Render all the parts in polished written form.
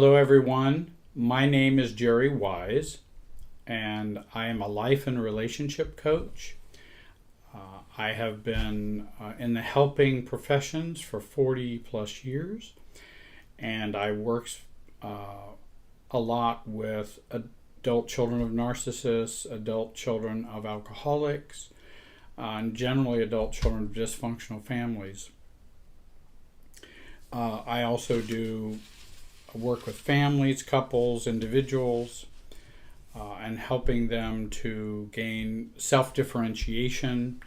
Hello everyone, my name is Jerry Wise and I am a life and relationship coach. I have been in the helping professions for 40 plus years, and I work a lot with adult children of narcissists, adult children of alcoholics, and generally adult children of dysfunctional families. I also do work with families, couples, individuals, and helping them to gain self-differentiation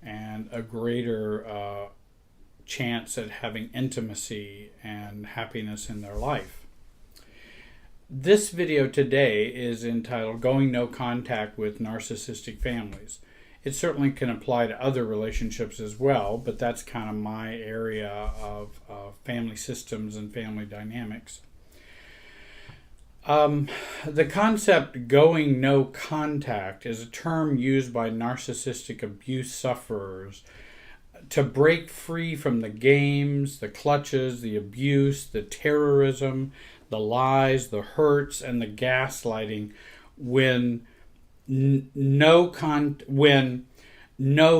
and a greater chance at having intimacy and happiness in their life. This video today is entitled Going No Contact with Narcissistic Families. It certainly can apply to other relationships as well, but that's kind of my area of family systems and family dynamics. The concept going no contact is a term used by narcissistic abuse sufferers to break free from the games, the clutches, the abuse, the terrorism, the lies, the hurts, and the gaslighting when no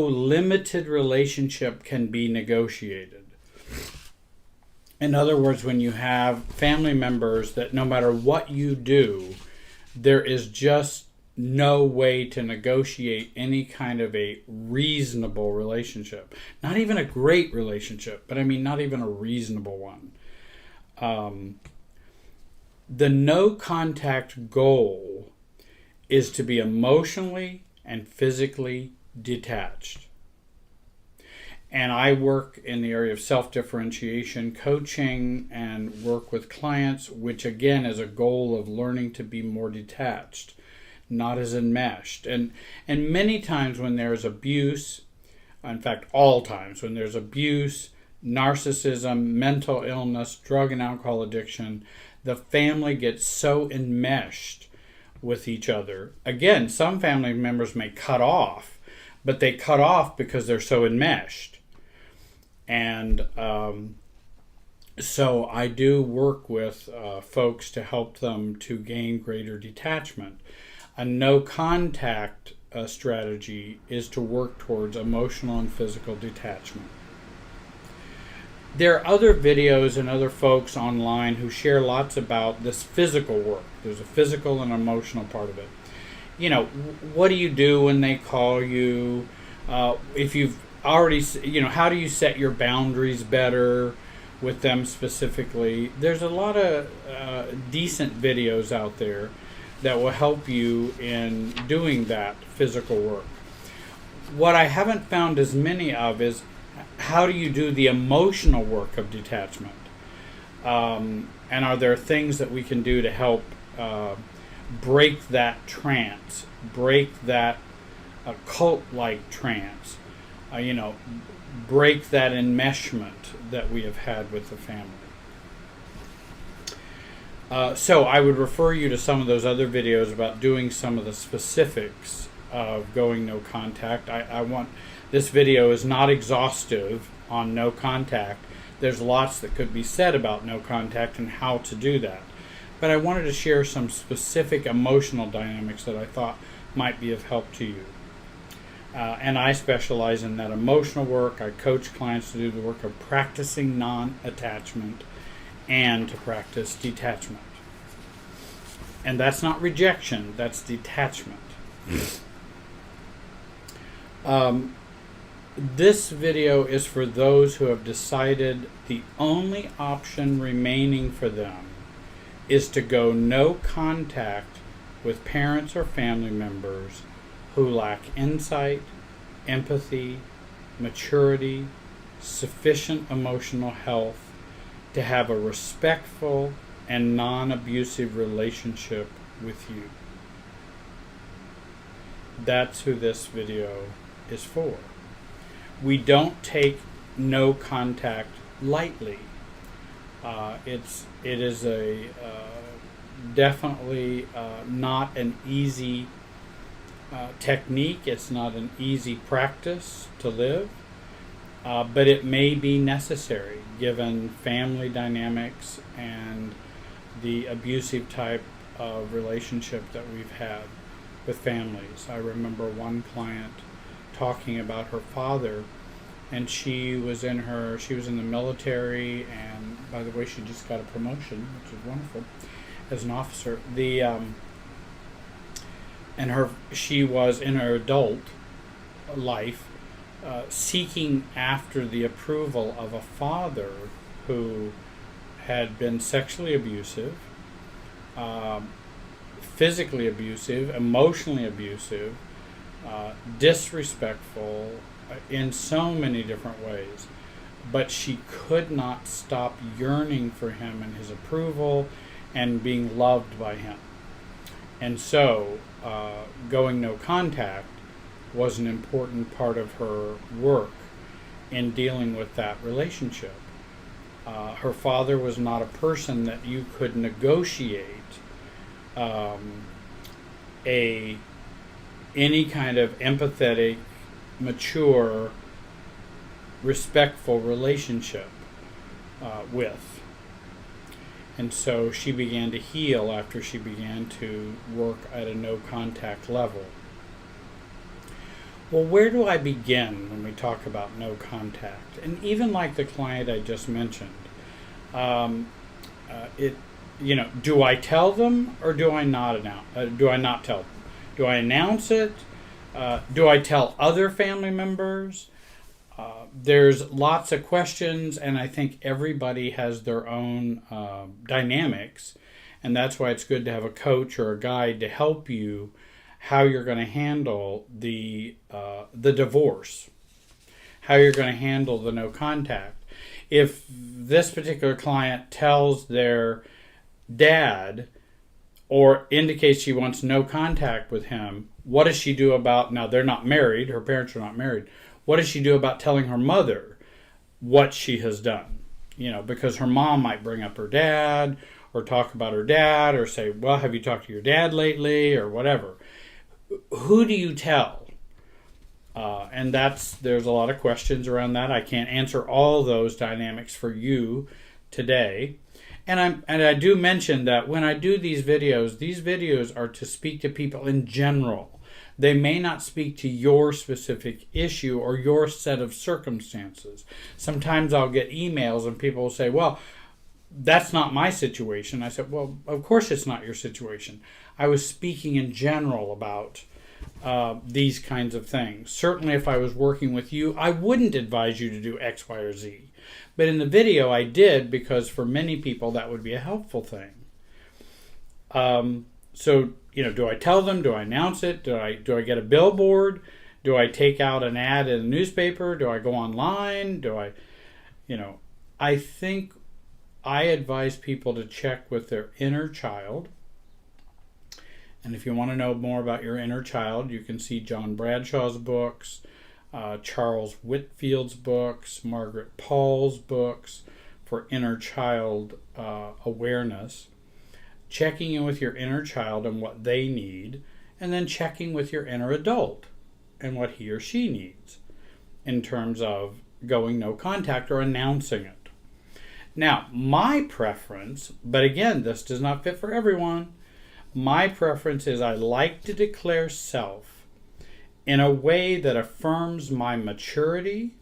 limited relationship can be negotiated. In other words, when you have family members that no matter what you do, there is just no way to negotiate any kind of a reasonable relationship. Not even a great relationship, but I mean not even a reasonable one. The no contact goal is to be emotionally and physically detached. And I work in the area of self-differentiation coaching and work with clients, which again is a goal of learning to be more detached, not as enmeshed. And many times when there's abuse, in fact all times when there's abuse, narcissism, mental illness, drug and alcohol addiction, the family gets so enmeshed with each other. Again, some family members may cut off, but they cut off because they're so enmeshed. And so I do work with folks to help them to gain greater detachment. A no contact strategy is to work towards emotional and physical detachment. There are other videos and other folks online who share lots about this physical work. There's a physical and emotional part of it. You know, what do you do when they call you? If you've already, how do you set your boundaries better with them specifically? There's a lot of decent videos out there that will help you in doing that physical work. What I haven't found as many of is how do you do the emotional work of detachment? And are there things that we can do to help break that trance, break that cult-like trance, break that enmeshment that we have had with the family. So I would refer you to some of those other videos about doing some of the specifics of going no contact. This video is not exhaustive on no contact. There's lots that could be said about no contact and how to do that. But I wanted to share some specific emotional dynamics that I thought might be of help to you. And I specialize in that emotional work. I coach clients to do the work of practicing non-attachment and to practice detachment. And that's not rejection, that's detachment. This video is for those who have decided the only option remaining for them is to go no contact with parents or family members who lack insight, empathy, maturity, sufficient emotional health to have a respectful and non-abusive relationship with you. That's who this video is for. We don't take no contact lightly. It is definitely not an easy technique. It's not an easy practice to live, but it may be necessary given family dynamics and the abusive type of relationship that we've had with families. I remember one client talking about her father, and she was in the military, and by the way, she just got a promotion, which is wonderful, as an officer. She was in her adult life seeking after the approval of a father who had been sexually abusive, physically abusive, emotionally abusive, disrespectful in so many different ways. But she could not stop yearning for him and his approval and being loved by him. And so going no contact was an important part of her work in dealing with that relationship. Her father was not a person that you could negotiate any kind of empathetic, mature, respectful relationship with. And so she began to heal after she began to work at a no contact level. Well, where do I begin when we talk about no contact? And even like the client I just mentioned, do I tell them or do I not tell them? Do I announce it? Do I tell other family members? There's lots of questions, and I think everybody has their own dynamics, and that's why it's good to have a coach or a guide to help you how you're going to handle the divorce, how you're going to handle the no contact. If this particular client tells their dad or indicates she wants no contact with him, what does she do about, now they're not married, her parents are not married, what does she do about telling her mother what she has done? Because her mom might bring up her dad or talk about her dad or say, well, have you talked to your dad lately or whatever. Who do you tell? And there's a lot of questions around that. I can't answer all those dynamics for you today. And I do mention that when I do these videos are to speak to people in general. They may not speak to your specific issue or your set of circumstances. Sometimes I'll get emails and people will say, well, that's not my situation. I said, well, of course it's not your situation. I was speaking in general about these kinds of things. Certainly if I was working with you, I wouldn't advise you to do X, Y, or Z. But in the video I did, because for many people that would be a helpful thing. So, do I tell them? Do I announce it? Do I get a billboard? Do I take out an ad in a newspaper? Do I go online? I think I advise people to check with their inner child. And if you want to know more about your inner child, you can see John Bradshaw's books, Charles Whitfield's books, Margaret Paul's books for inner child awareness. Checking in with your inner child and what they need, and then checking with your inner adult and what he or she needs in terms of going no contact or announcing it. Now, my preference, but again, this does not fit for everyone, my preference is I like to declare self in a way that affirms my maturity,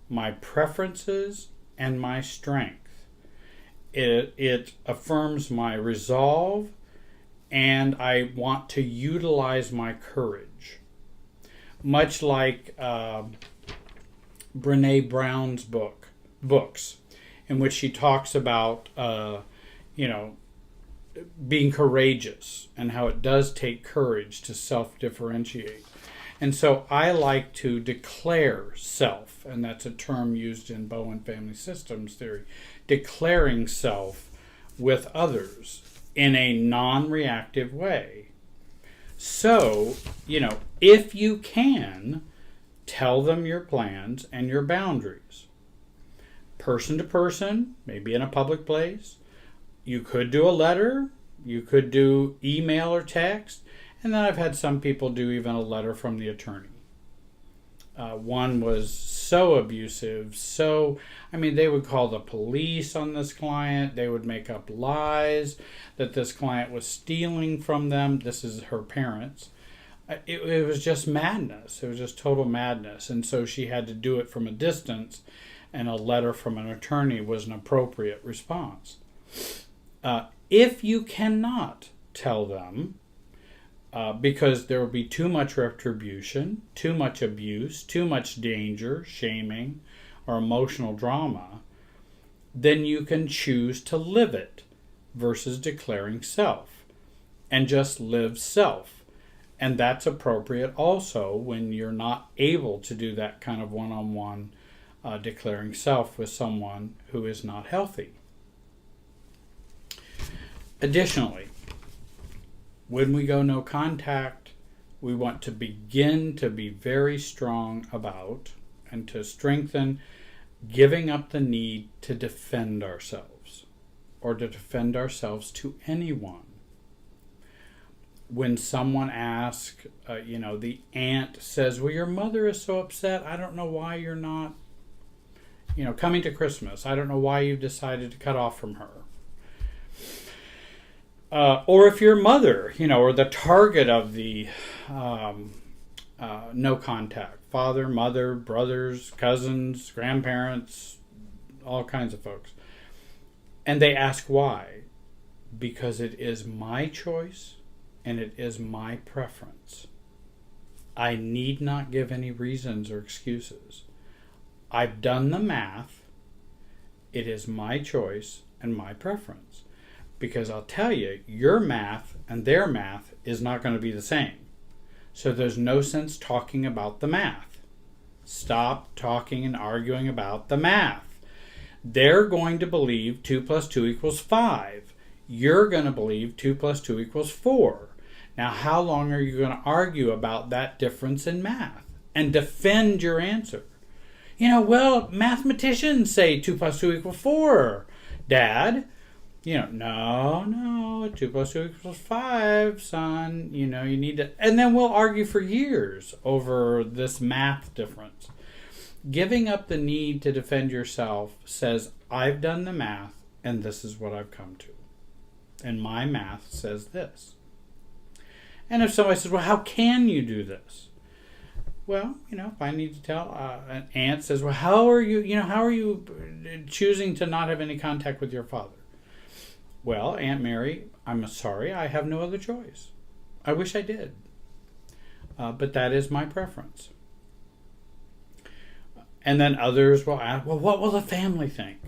my preferences, and my strength. It affirms my resolve, and I want to utilize my courage. Much like Brene Brown's books, in which she talks about, being courageous and how it does take courage to self-differentiate. And so I like to declare self, and that's a term used in Bowen Family Systems theory, declaring self with others in a non-reactive way. So, if you can, tell them your plans and your boundaries. Person to person, maybe in a public place. You could do a letter, you could do email or text, and then I've had some people do even a letter from the attorney. One was so abusive, they would call the police on this client. They would make up lies that this client was stealing from them. This is her parents. It was just madness. It was just total madness. And so she had to do it from a distance, and a letter from an attorney was an appropriate response. If you cannot tell them, because there will be too much retribution, too much abuse, too much danger, shaming, or emotional drama, then you can choose to live it versus declaring self, and just live self. And that's appropriate also when you're not able to do that kind of one-on-one declaring self with someone who is not healthy. Additionally, when we go no contact, we want to begin to be very strong about and to strengthen giving up the need to defend ourselves or to defend ourselves to anyone. When someone asks, the aunt says, well, your mother is so upset, I don't know why you're not, coming to Christmas. I don't know why you've decided to cut off from her. Or if your mother, or the target of the no contact, father, mother, brothers, cousins, grandparents, all kinds of folks. And they ask why. Because it is my choice and it is my preference. I need not give any reasons or excuses. I've done the math. It is my choice and my preference. Because I'll tell you, your math and their math is not going to be the same. So there's no sense talking about the math. Stop talking and arguing about the math. They're going to believe 2 + 2 = 5. You're going to believe 2 + 2 = 4. Now, how long are you going to argue about that difference in math and defend your answer? Mathematicians say 2 + 2 = 4, Dad. No, 2 + 2 = 5, son. You need to... And then we'll argue for years over this math difference. Giving up the need to defend yourself says, I've done the math, and this is what I've come to. And my math says this. And if somebody says, well, how can you do this? Well, if I need to tell, an aunt says, well, how are you choosing to not have any contact with your father? Well, Aunt Mary, I'm sorry, I have no other choice. I wish I did. But that is my preference. And then others will ask, well, what will the family think?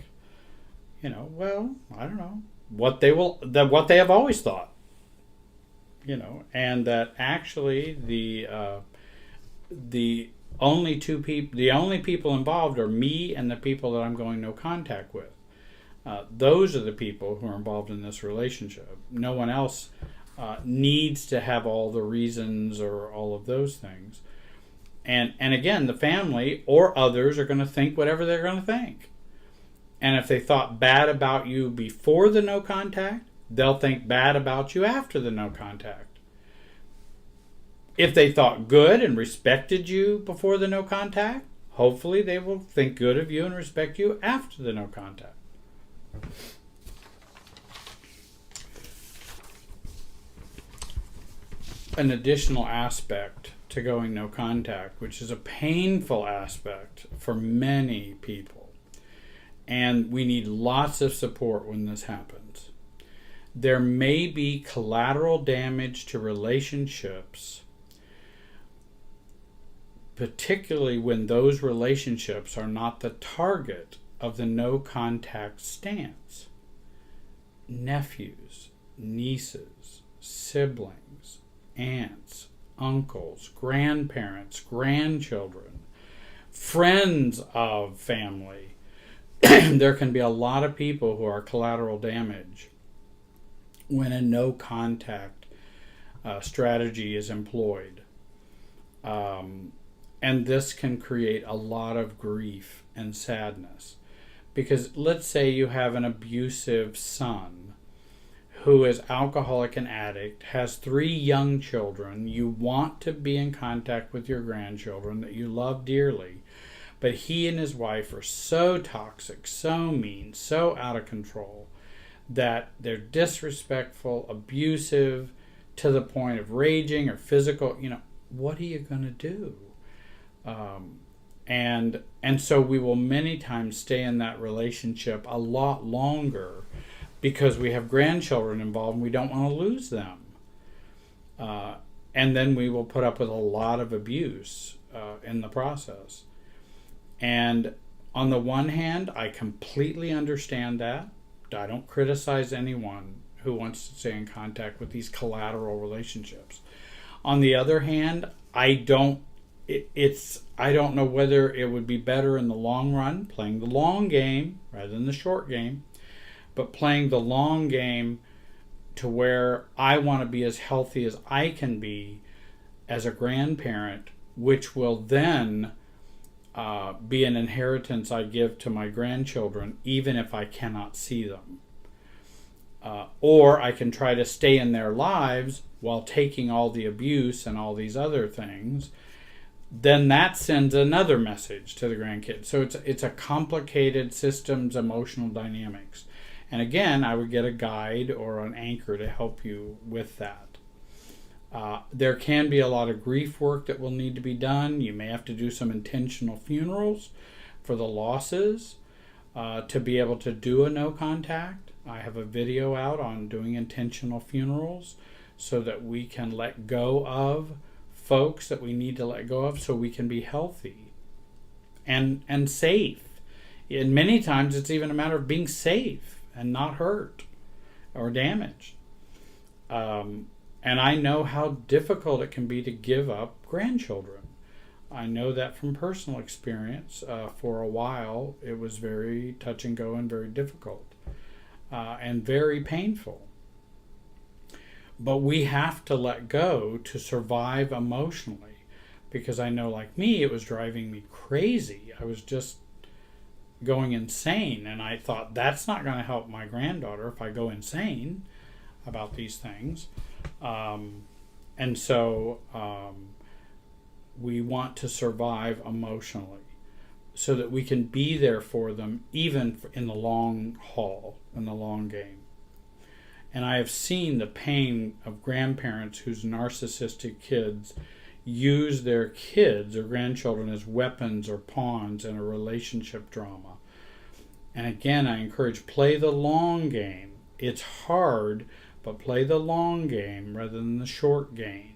Well, I don't know. What they have always thought. And that actually the only people involved are me and the people that I'm going no contact with. Those are the people who are involved in this relationship. No one else needs to have all the reasons or all of those things. And again, the family or others are going to think whatever they're going to think. And if they thought bad about you before the no contact, they'll think bad about you after the no contact. If they thought good and respected you before the no contact, hopefully they will think good of you and respect you after the no contact. An additional aspect to going no contact, which is a painful aspect for many people, and we need lots of support when this happens. There may be collateral damage to relationships, particularly when those relationships are not the target of the no contact stance. Nephews, nieces, siblings, aunts, uncles, grandparents, grandchildren, friends of family. There can be a lot of people who are collateral damage when a no contact strategy is employed. And this can create a lot of grief and sadness. Because let's say you have an abusive son who is alcoholic and addict, has 3 young children. You want to be in contact with your grandchildren that you love dearly, but he and his wife are so toxic, so mean, so out of control that they're disrespectful, abusive, to the point of raging or physical. What are you going to do? And so we will many times stay in that relationship a lot longer because we have grandchildren involved and we don't want to lose them. And then we will put up with a lot of abuse in the process. And on the one hand, I completely understand that. I don't criticize anyone who wants to stay in contact with these collateral relationships. On the other hand, I don't know whether it would be better in the long run, playing the long game rather than the short game, but playing the long game to where I want to be as healthy as I can be as a grandparent, which will then be an inheritance I give to my grandchildren, even if I cannot see them. Or I can try to stay in their lives while taking all the abuse and all these other things. Then that sends another message to the grandkids. So it's a complicated systems, emotional dynamics. And again, I would get a guide or an anchor to help you with that. There can be a lot of grief work that will need to be done. You may have to do some intentional funerals for the losses to be able to do a no contact. I have a video out on doing intentional funerals so that we can let go of folks that we need to let go of so we can be healthy and safe. And many times it's even a matter of being safe and not hurt or damaged. And I know how difficult it can be to give up grandchildren. I know that from personal experience. For a while, it was very touch and go and very difficult and very painful. But we have to let go to survive emotionally, because I know, like me, it was driving me crazy. I was just going insane, and I thought, that's not going to help my granddaughter if I go insane about these things. And so we want to survive emotionally so that we can be there for them even in the long haul, in the long game. And I have seen the pain of grandparents whose narcissistic kids use their kids or grandchildren as weapons or pawns in a relationship drama. And again, I encourage, play the long game. It's hard, but play the long game rather than the short game.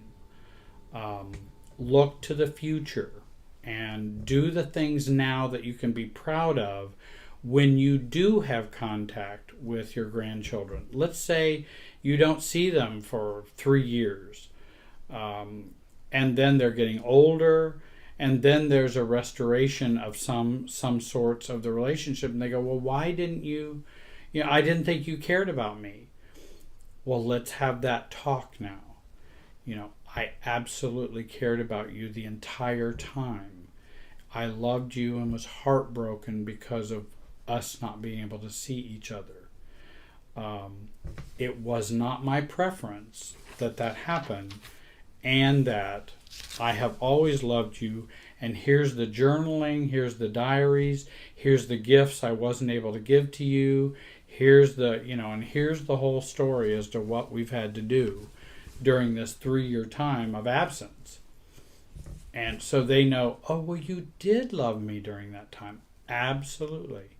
Look to the future and do the things now that you can be proud of when you do have contact with your grandchildren. Let's say you don't see them for 3 years, and then they're getting older, and then there's a restoration of some sorts of the relationship, and they go, well, why didn't you, I didn't think you cared about me. Well, let's have that talk now. I absolutely cared about you the entire time. I loved you and was heartbroken because of us not being able to see each other. It was not my preference that happened, and that I have always loved you, and here's the journaling, here's the diaries, here's the gifts I wasn't able to give to you, here's the, and here's the whole story as to what we've had to do during this 3-year time of absence. And so they know, oh, well, you did love me during that time. Absolutely.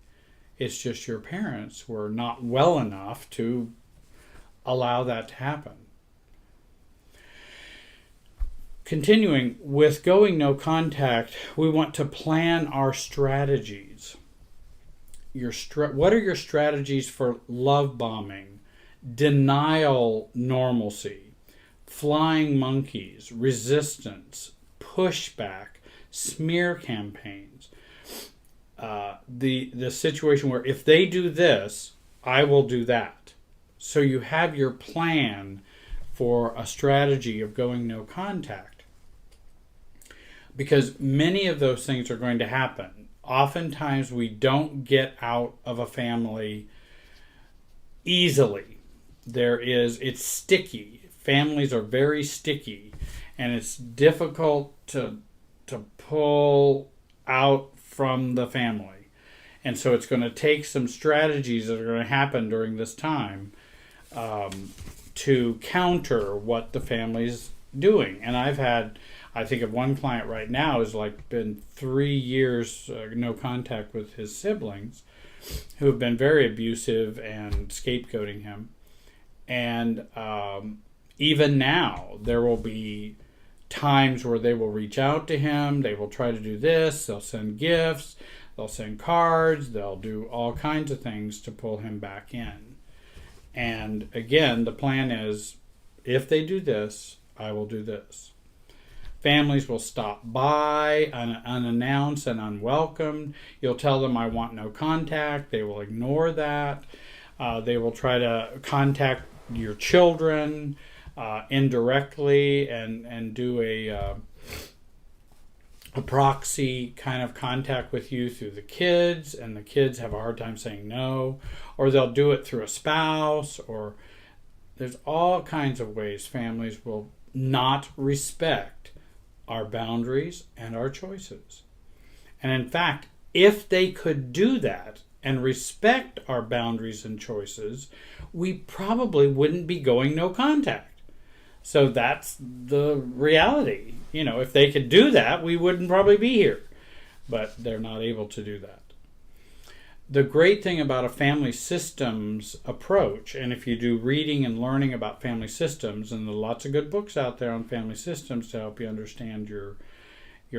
It's just your parents were not well enough to allow that to happen. Continuing with going no contact, we want to plan our strategies. What are your strategies for love bombing, denial normalcy, flying monkeys, resistance, pushback, smear campaigns? The situation where if they do this, I will do that. So you have your plan for a strategy of going no contact. Because many of those things are going to happen. Oftentimes we don't get out of a family easily. it's sticky. Families are very sticky, and it's difficult to pull out from the family. And so it's going to take some strategies that are going to happen during this time to counter what the family's doing. And I think of one client right now who's been 3 years no contact with his siblings, who have been very abusive and scapegoating him. And even now, there will be times where they will reach out to him. They will try to do this. They'll send gifts. They'll send cards. They'll do all kinds of things to pull him back in. And again, the plan is, if they do this, I will do this. Families will stop by unannounced and unwelcomed. You'll tell them, I want no contact. They will ignore that. They will try to contact your children indirectly and do a proxy kind of contact with you through the kids, and the kids have a hard time saying no. Or they'll do it through a spouse, or there's all kinds of ways families will not respect our boundaries and our choices. And in fact, if they could do that and respect our boundaries and choices, we probably wouldn't be going no contact. So that's the reality. If they could do that, we wouldn't probably be here. But they're not able to do that. The great thing about a family systems approach, and if you do reading and learning about family systems, and there are lots of good books out there on family systems to help you understand your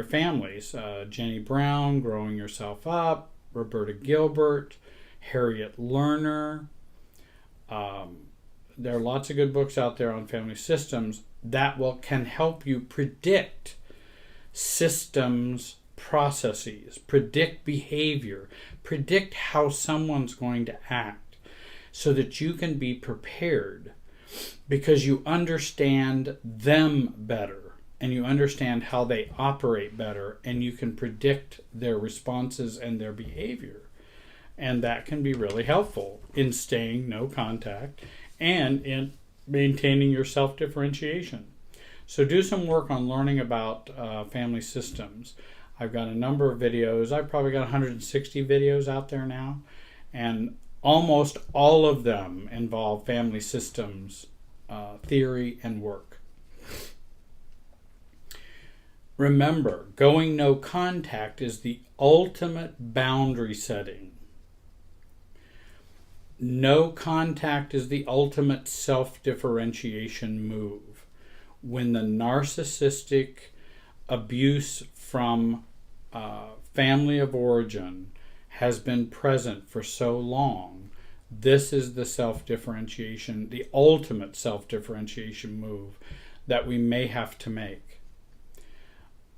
families. Jenny Brown, Growing Yourself Up, Roberta Gilbert, Harriet Lerner. There are lots of good books out there on family systems that can help you predict systems processes, predict behavior, predict how someone's going to act, so that you can be prepared because you understand them better and you understand how they operate better, and you can predict their responses and their behavior. And that can be really helpful in staying no contact and in maintaining your self-differentiation. So do some work on learning about family systems. I've got a number of videos. I've probably got 160 videos out there now, and almost all of them involve family systems theory and work. Remember, going no contact is the ultimate boundary setting. No contact is the ultimate self-differentiation move. When the narcissistic abuse from family of origin has been present for so long, this is the self-differentiation, the ultimate self-differentiation move that we may have to make.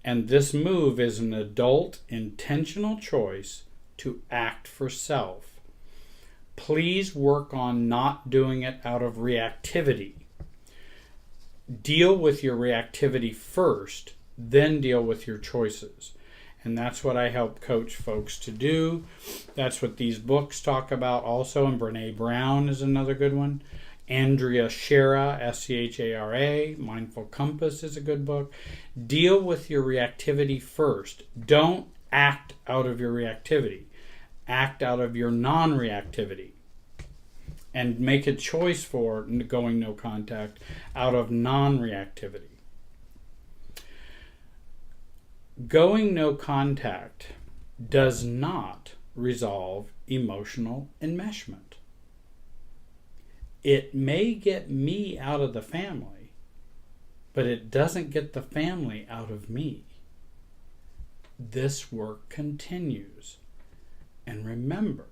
And this move is an adult intentional choice to act for self. Please work on not doing it out of reactivity. Deal with your reactivity first, then deal with your choices. And that's what I help coach folks to do. That's what these books talk about also. And Brene Brown is another good one. Andrea Schera, Schara, Mindful Compass is a good book. Deal with your reactivity first. Don't act out of your reactivity. Act out of your non-reactivity. And make a choice for going no contact out of non-reactivity. Going no contact does not resolve emotional enmeshment. It may get me out of the family, but it doesn't get the family out of me. This work continues. And remember,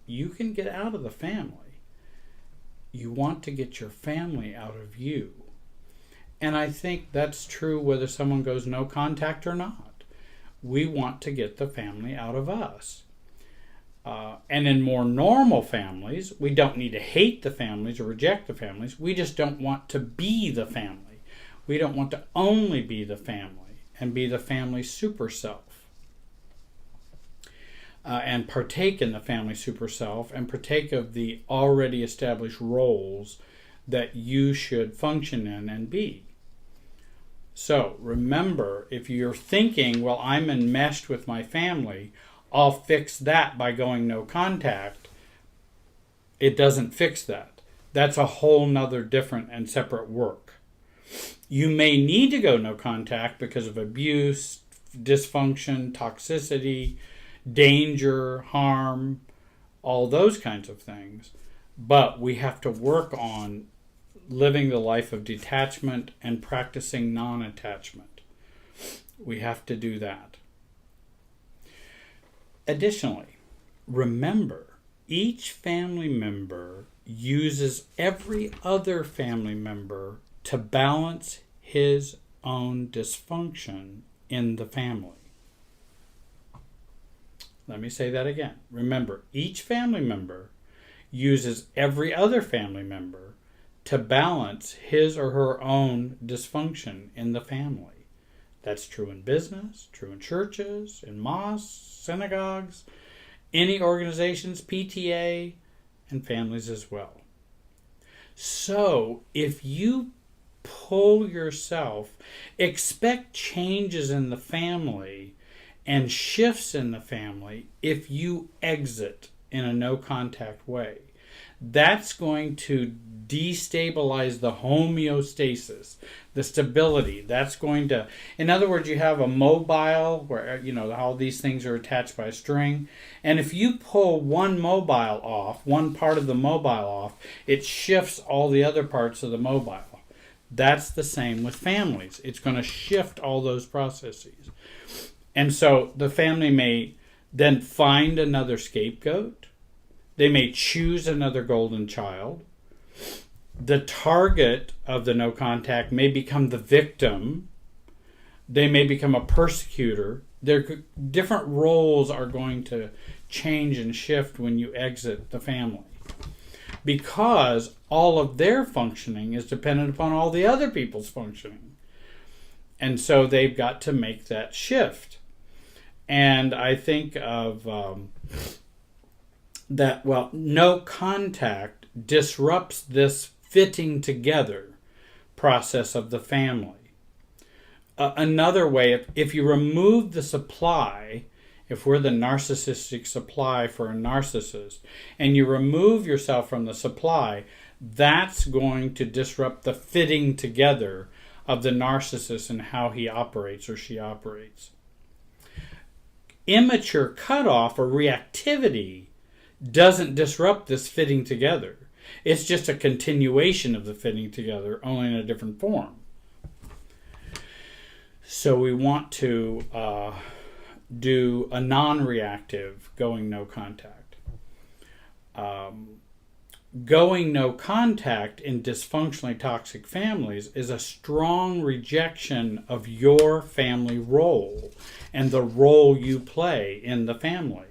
you can get out of the family. You want to get your family out of you. And I think that's true whether someone goes no contact or not. We want to get the family out of us. And in more normal families, we don't need to hate the families or reject the families. We just don't want to be the family. We don't want to only be the family and be the family super self. And partake in the family super self and partake of the already established roles that you should function in and be. So remember, if you're thinking, well, I'm enmeshed with my family, I'll fix that by going no contact, it doesn't fix that. That's a whole nother different and separate work. You may need to go no contact because of abuse, dysfunction, toxicity, danger, harm, all those kinds of things. But we have to work on living the life of detachment and practicing non-attachment. We have to do that. Additionally, remember, each family member uses every other family member to balance his own dysfunction in the family. Let me say that again. Remember, each family member uses every other family member to balance his or her own dysfunction in the family. That's true in business, true in churches, in mosques, synagogues, any organizations, PTA, and families as well. So, if you pull yourself, expect changes in the family and shifts in the family if you exit in a no contact way. That's going to destabilize the homeostasis, the stability. That's going to, in other words, you have a mobile where, all these things are attached by a string. And if you pull one mobile off, one part of the mobile off, it shifts all the other parts of the mobile. That's the same with families. It's going to shift all those processes. And so the family may then find another scapegoat. They may choose another golden child. The target of the no contact may become the victim. They may become a persecutor. Different roles are going to change and shift when you exit the family, because all of their functioning is dependent upon all the other people's functioning. And so they've got to make that shift. And I think of no contact disrupts this fitting together process of the family. Another way, if you remove the supply, if we're the narcissistic supply for a narcissist, and you remove yourself from the supply, that's going to disrupt the fitting together of the narcissist and how he operates or she operates. Immature cutoff or reactivity doesn't disrupt this fitting together. It's just a continuation of the fitting together, only in a different form. So we want to do a non-reactive going no contact. Going no contact in dysfunctionally toxic families is a strong rejection of your family role and the role you play in the family.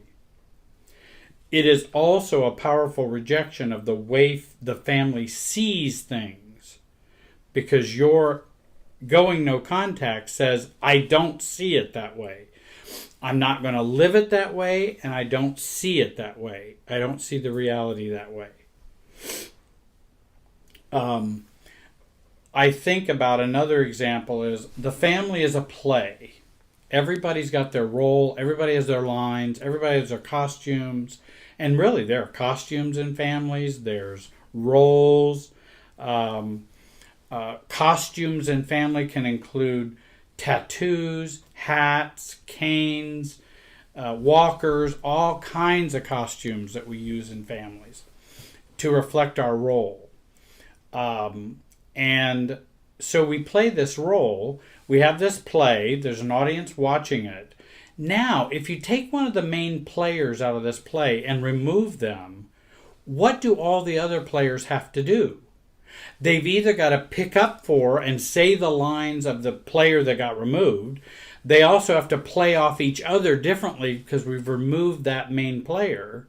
It is also a powerful rejection of the way the family sees things, because your going no contact says, I don't see it that way. I'm not going to live it that way, and I don't see it that way. I don't see the reality that way. I think about another example is the family is a play. Everybody's got their role. Everybody has their lines. Everybody has their costumes. And really, there are costumes in families. There's roles. Costumes in family can include tattoos, hats, canes, walkers, all kinds of costumes that we use in families to reflect our role. And so we play this role. We have this play. There's an audience watching it. Now, if you take one of the main players out of this play and remove them, what do all the other players have to do? They've either got to pick up for and say the lines of the player that got removed. They also have to play off each other differently because we've removed that main player.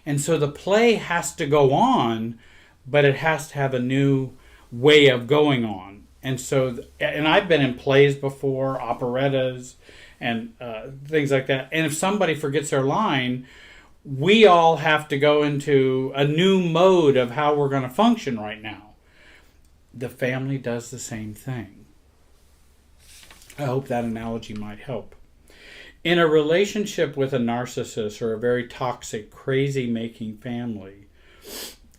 And so the play has to go on, but it has to have a new way of going on. And so, and I've been in plays before, operettas, and things like that. And if somebody forgets their line, we all have to go into a new mode of how we're going to function right now. the family does the same thing. I hope that analogy might help. In a relationship with a narcissist or a very toxic, crazy-making family,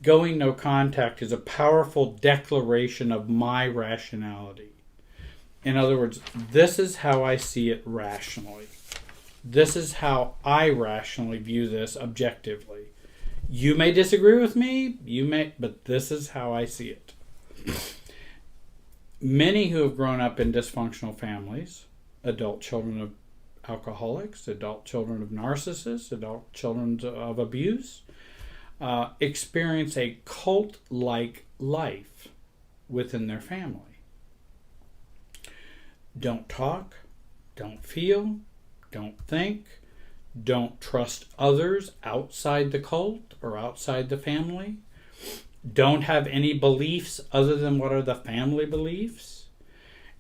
going no contact is a powerful declaration of my rationality. In other words, this is how I see it rationally. This is how I rationally view this objectively. You may disagree with me, but this is how I see it. Many who have grown up in dysfunctional families, adult children of alcoholics, adult children of narcissists, adult children of abuse, experience a cult-like life within their family. Don't talk, don't feel, don't think, don't trust others outside the cult or outside the family, don't have any beliefs other than what are the family beliefs,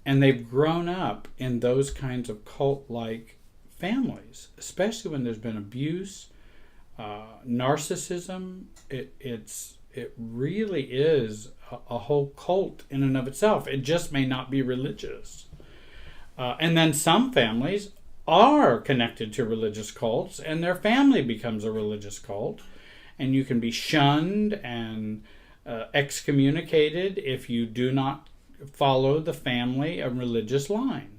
and they've grown up in those kinds of cult-like families, especially when there's been abuse, narcissism. It really is a whole cult in and of itself. It just may not be religious. And then some families are connected to religious cults, and their family becomes a religious cult, and you can be shunned and excommunicated if you do not follow the family and religious line.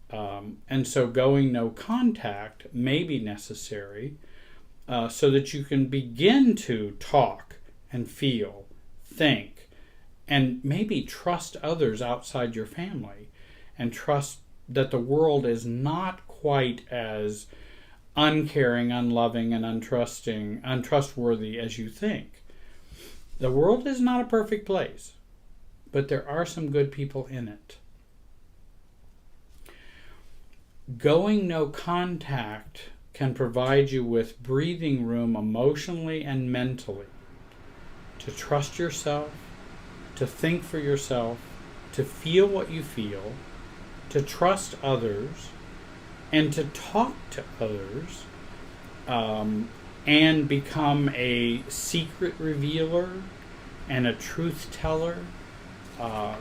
And so going no contact may be necessary so that you can begin to talk and feel, think, and maybe trust others outside your family, and trust that the world is not quite as uncaring, unloving, and untrustworthy as you think. The world is not a perfect place, but there are some good people in it. Going no contact can provide you with breathing room emotionally and mentally to trust yourself, to think for yourself, to feel what you feel, to trust others, and to talk to others, and become a secret revealer and a truth teller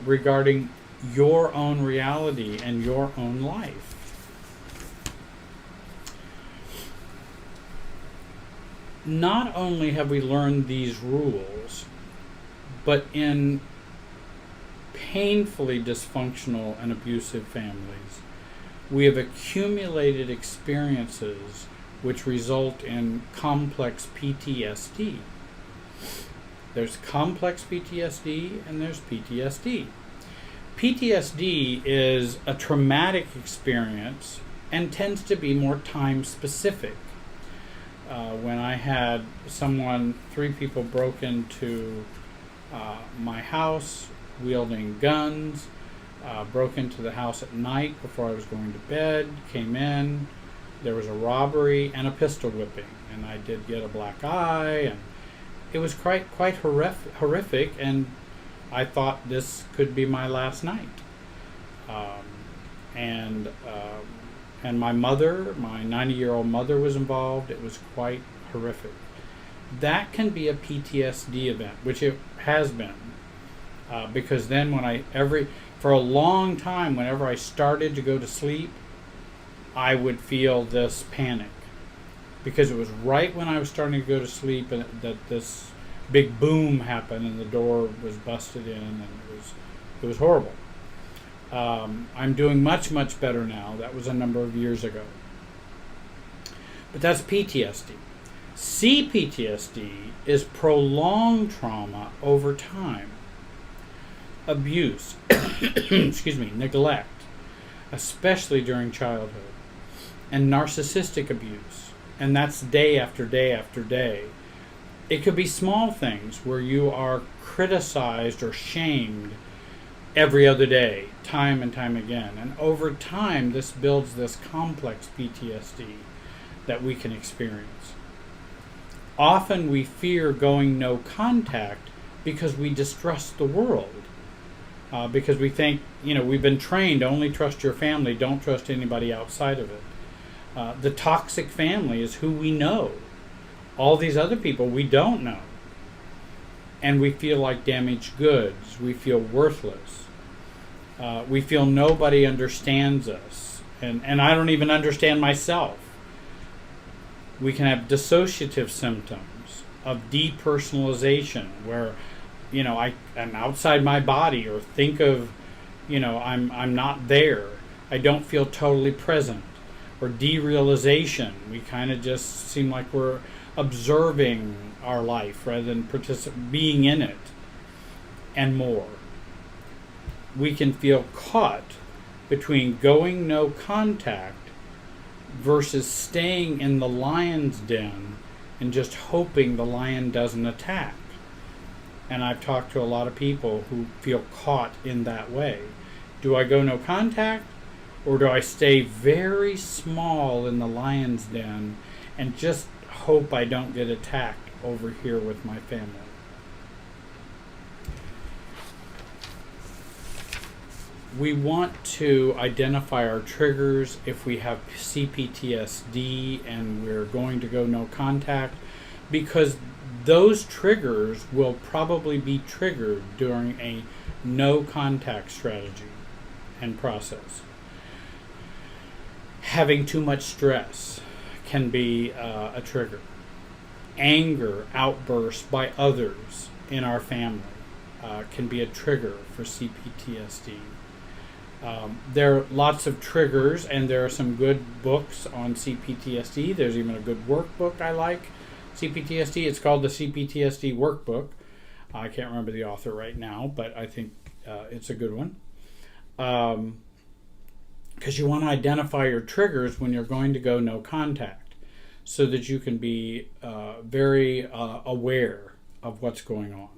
regarding your own reality and your own life. Not only have we learned these rules, but in painfully dysfunctional and abusive families, we have accumulated experiences which result in complex PTSD. There's complex PTSD and there's PTSD. PTSD is a traumatic experience and tends to be more time specific. When I had three people broke into my house wielding guns, broke into the house at night before I was going to bed, came in, there was a robbery and a pistol whipping, and I did get a black eye, and it was quite horrific, and I thought this could be my last night. And my mother, my 90-year-old mother, was involved. It was quite horrific. That can be a PTSD event, which it has been, because then for a long time, whenever I started to go to sleep, I would feel this panic, because it was right when I was starting to go to sleep and that this big boom happened and the door was busted in, and it was horrible. I'm doing much, much better now. That was a number of years ago. But that's PTSD. CPTSD is prolonged trauma over time. Abuse, neglect, especially during childhood, and narcissistic abuse, and that's day after day after day. It could be small things where you are criticized or shamed every other day, time and time again. And over time, this builds this complex PTSD that we can experience. Often we fear going no contact because we distrust the world. Because we think, we've been trained, only trust your family, don't trust anybody outside of it. The toxic family is who we know. All these other people we don't know. and we feel like damaged goods. We feel worthless. We feel nobody understands us, and I don't even understand myself. We can have dissociative symptoms of depersonalization, where I'm outside my body, or think of I'm not there. I don't feel totally present. Or derealization. We kind of just seem like we're observing our life rather than being in it, and more. We can feel caught between going no contact versus staying in the lion's den and just hoping the lion doesn't attack. And I've talked to a lot of people who feel caught in that way. Do I go no contact, or do I stay very small in the lion's den and just hope I don't get attacked over here with my family? We want to identify our triggers if we have CPTSD and we're going to go no contact, because those triggers will probably be triggered during a no contact strategy and process. Having too much stress can be a trigger. Anger outbursts by others in our family can be a trigger for CPTSD. There are lots of triggers, and there are some good books on CPTSD. There's even a good workbook I like, CPTSD. It's called the CPTSD Workbook. I can't remember the author right now, but I think it's a good one. Because you want to identify your triggers when you're going to go no contact, so that you can be very aware of what's going on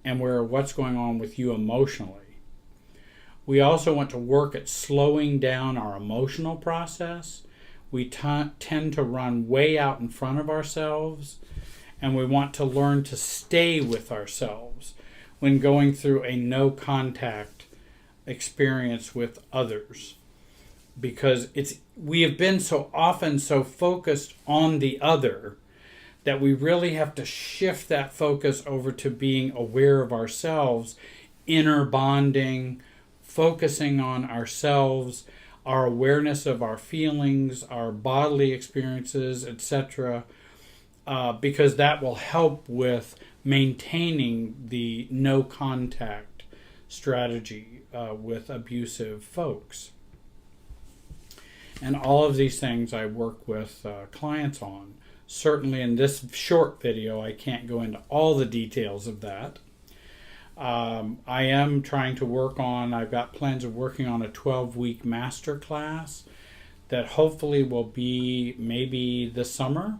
and what's going on with you emotionally. We also want to work at slowing down our emotional process. We tend to run way out in front of ourselves, and we want to learn to stay with ourselves when going through a no contact experience with others. Because we have been so often so focused on the other that we really have to shift that focus over to being aware of ourselves, inner bonding, focusing on ourselves, our awareness of our feelings, our bodily experiences, etc., because that will help with maintaining the no contact strategy with abusive folks. And all of these things I work with clients on. Certainly in this short video, I can't go into all the details of that. I am trying to I've got plans of working on a 12-week master class that hopefully will be maybe this summer.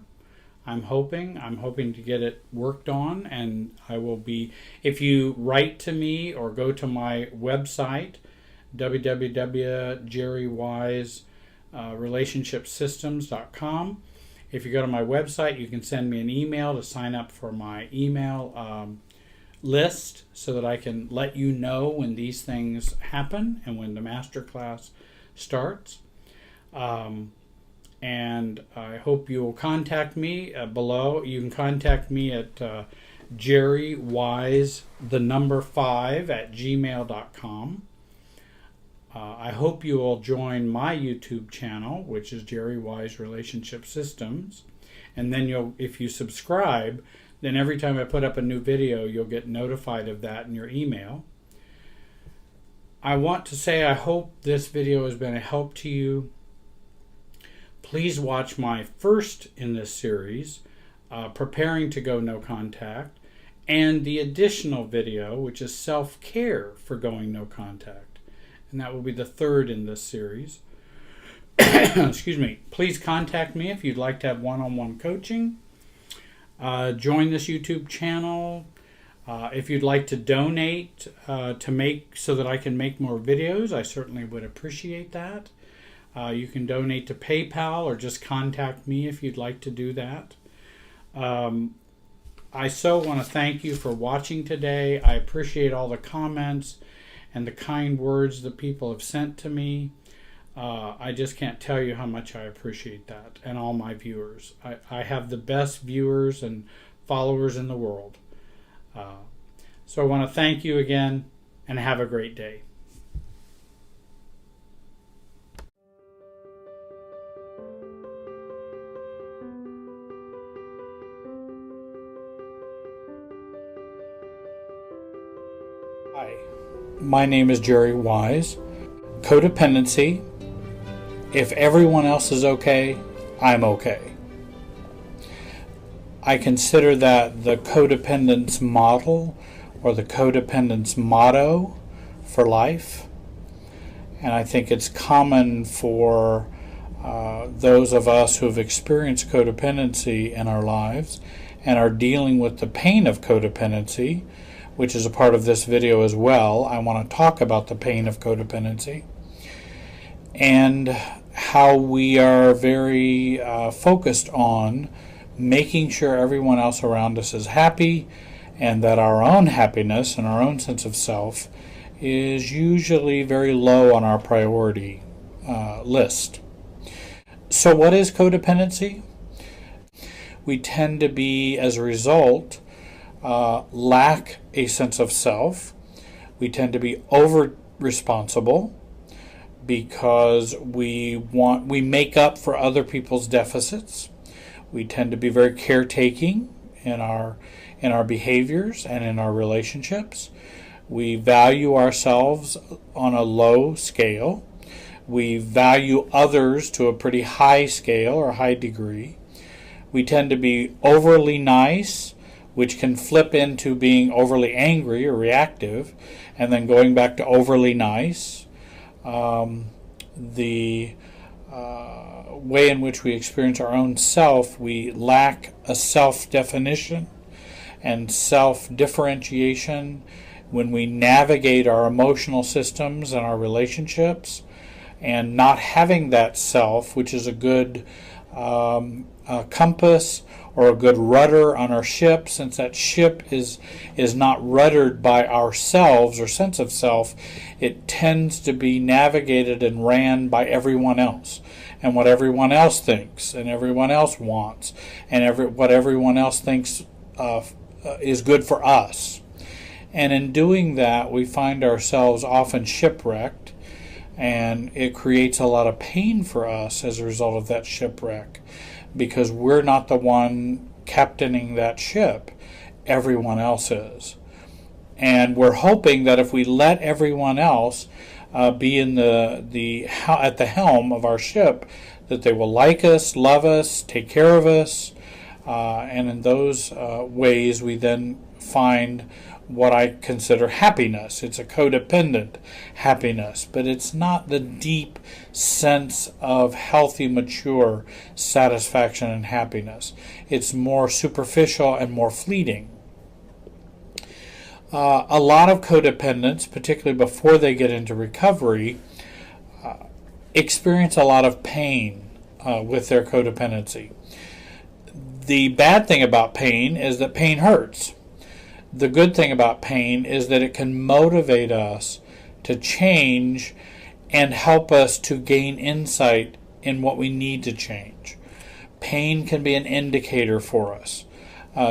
I'm hoping to get it worked on, and I will be, if you write to me or go to my website, www.jerrywiserelationshipsystems.com. If you go to my website, you can send me an email to sign up for my email list so that I can let you know when these things happen and when the master class starts. And I hope you will contact me below. You can contact me at jerrywise5@gmail.com. I hope you will join my YouTube channel, which is Jerry Wise Relationship Systems. And then if you subscribe, then every time I put up a new video, you'll get notified of that in your email. I want to say I hope this video has been a help to you. Please watch my first in this series, Preparing to Go No Contact, and the additional video, which is Self-Care for Going No Contact. And that will be the third in this series. Excuse me. Please contact me if you'd like to have one-on-one coaching. Join this YouTube channel. If you'd like to donate so that I can make more videos, I certainly would appreciate that. You can donate to PayPal or just contact me if you'd like to do that. I so want to thank you for watching today. I appreciate all the comments and the kind words that people have sent to me. I just can't tell you how much I appreciate that, and all my viewers. I have the best viewers and followers in the world. So I want to thank you again and have a great day. Hi, my name is Jerry Wise. Codependency. If everyone else is okay, I'm okay. I consider that the codependence model or the codependence motto for life. And I think it's common for those of us who have experienced codependency in our lives and are dealing with the pain of codependency, which is a part of this video as well. I want to talk about the pain of codependency and how we are very focused on making sure everyone else around us is happy, and that our own happiness and our own sense of self is usually very low on our priority list. So what is codependency? We tend to be, as a result, lack a sense of self. We tend to be over responsible because we make up for other people's deficits. We tend to be very caretaking in our behaviors and in our relationships. We value ourselves on a low scale. We value others to a pretty high scale or high degree. We tend to be overly nice, which can flip into being overly angry or reactive, and then going back to overly nice. The way in which we experience our own self, we lack a self-definition and self-differentiation when we navigate our emotional systems and our relationships, and not having that self, which is a good compass or a good rudder on our ship, since that ship is not ruddered by ourselves or sense of self. It tends to be navigated and ran by everyone else, and what everyone else thinks and everyone else wants, and what everyone else thinks is good for us. And in doing that, we find ourselves often shipwrecked, and it creates a lot of pain for us as a result of that shipwreck, because we're not the one captaining that ship. Everyone else is. And we're hoping that if we let everyone else be in at the helm of our ship, that they will like us, love us, take care of us, and in those ways we then find what I consider happiness. It's a codependent happiness, but it's not the deep sense of healthy, mature satisfaction and happiness. It's more superficial and more fleeting. A lot of codependents, particularly before they get into recovery, experience a lot of pain with their codependency. The bad thing about pain is that pain hurts. The good thing about pain is that it can motivate us to change and help us to gain insight in what we need to change. Pain can be an indicator for us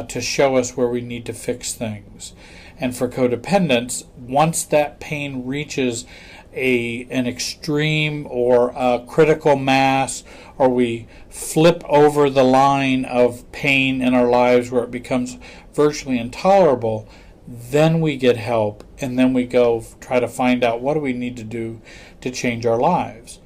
to show us where we need to fix things. And for codependence, once that pain reaches an extreme or a critical mass, or we flip over the line of pain in our lives where it becomes virtually intolerable, then we get help, and then we go try to find out what do we need to do to change our lives.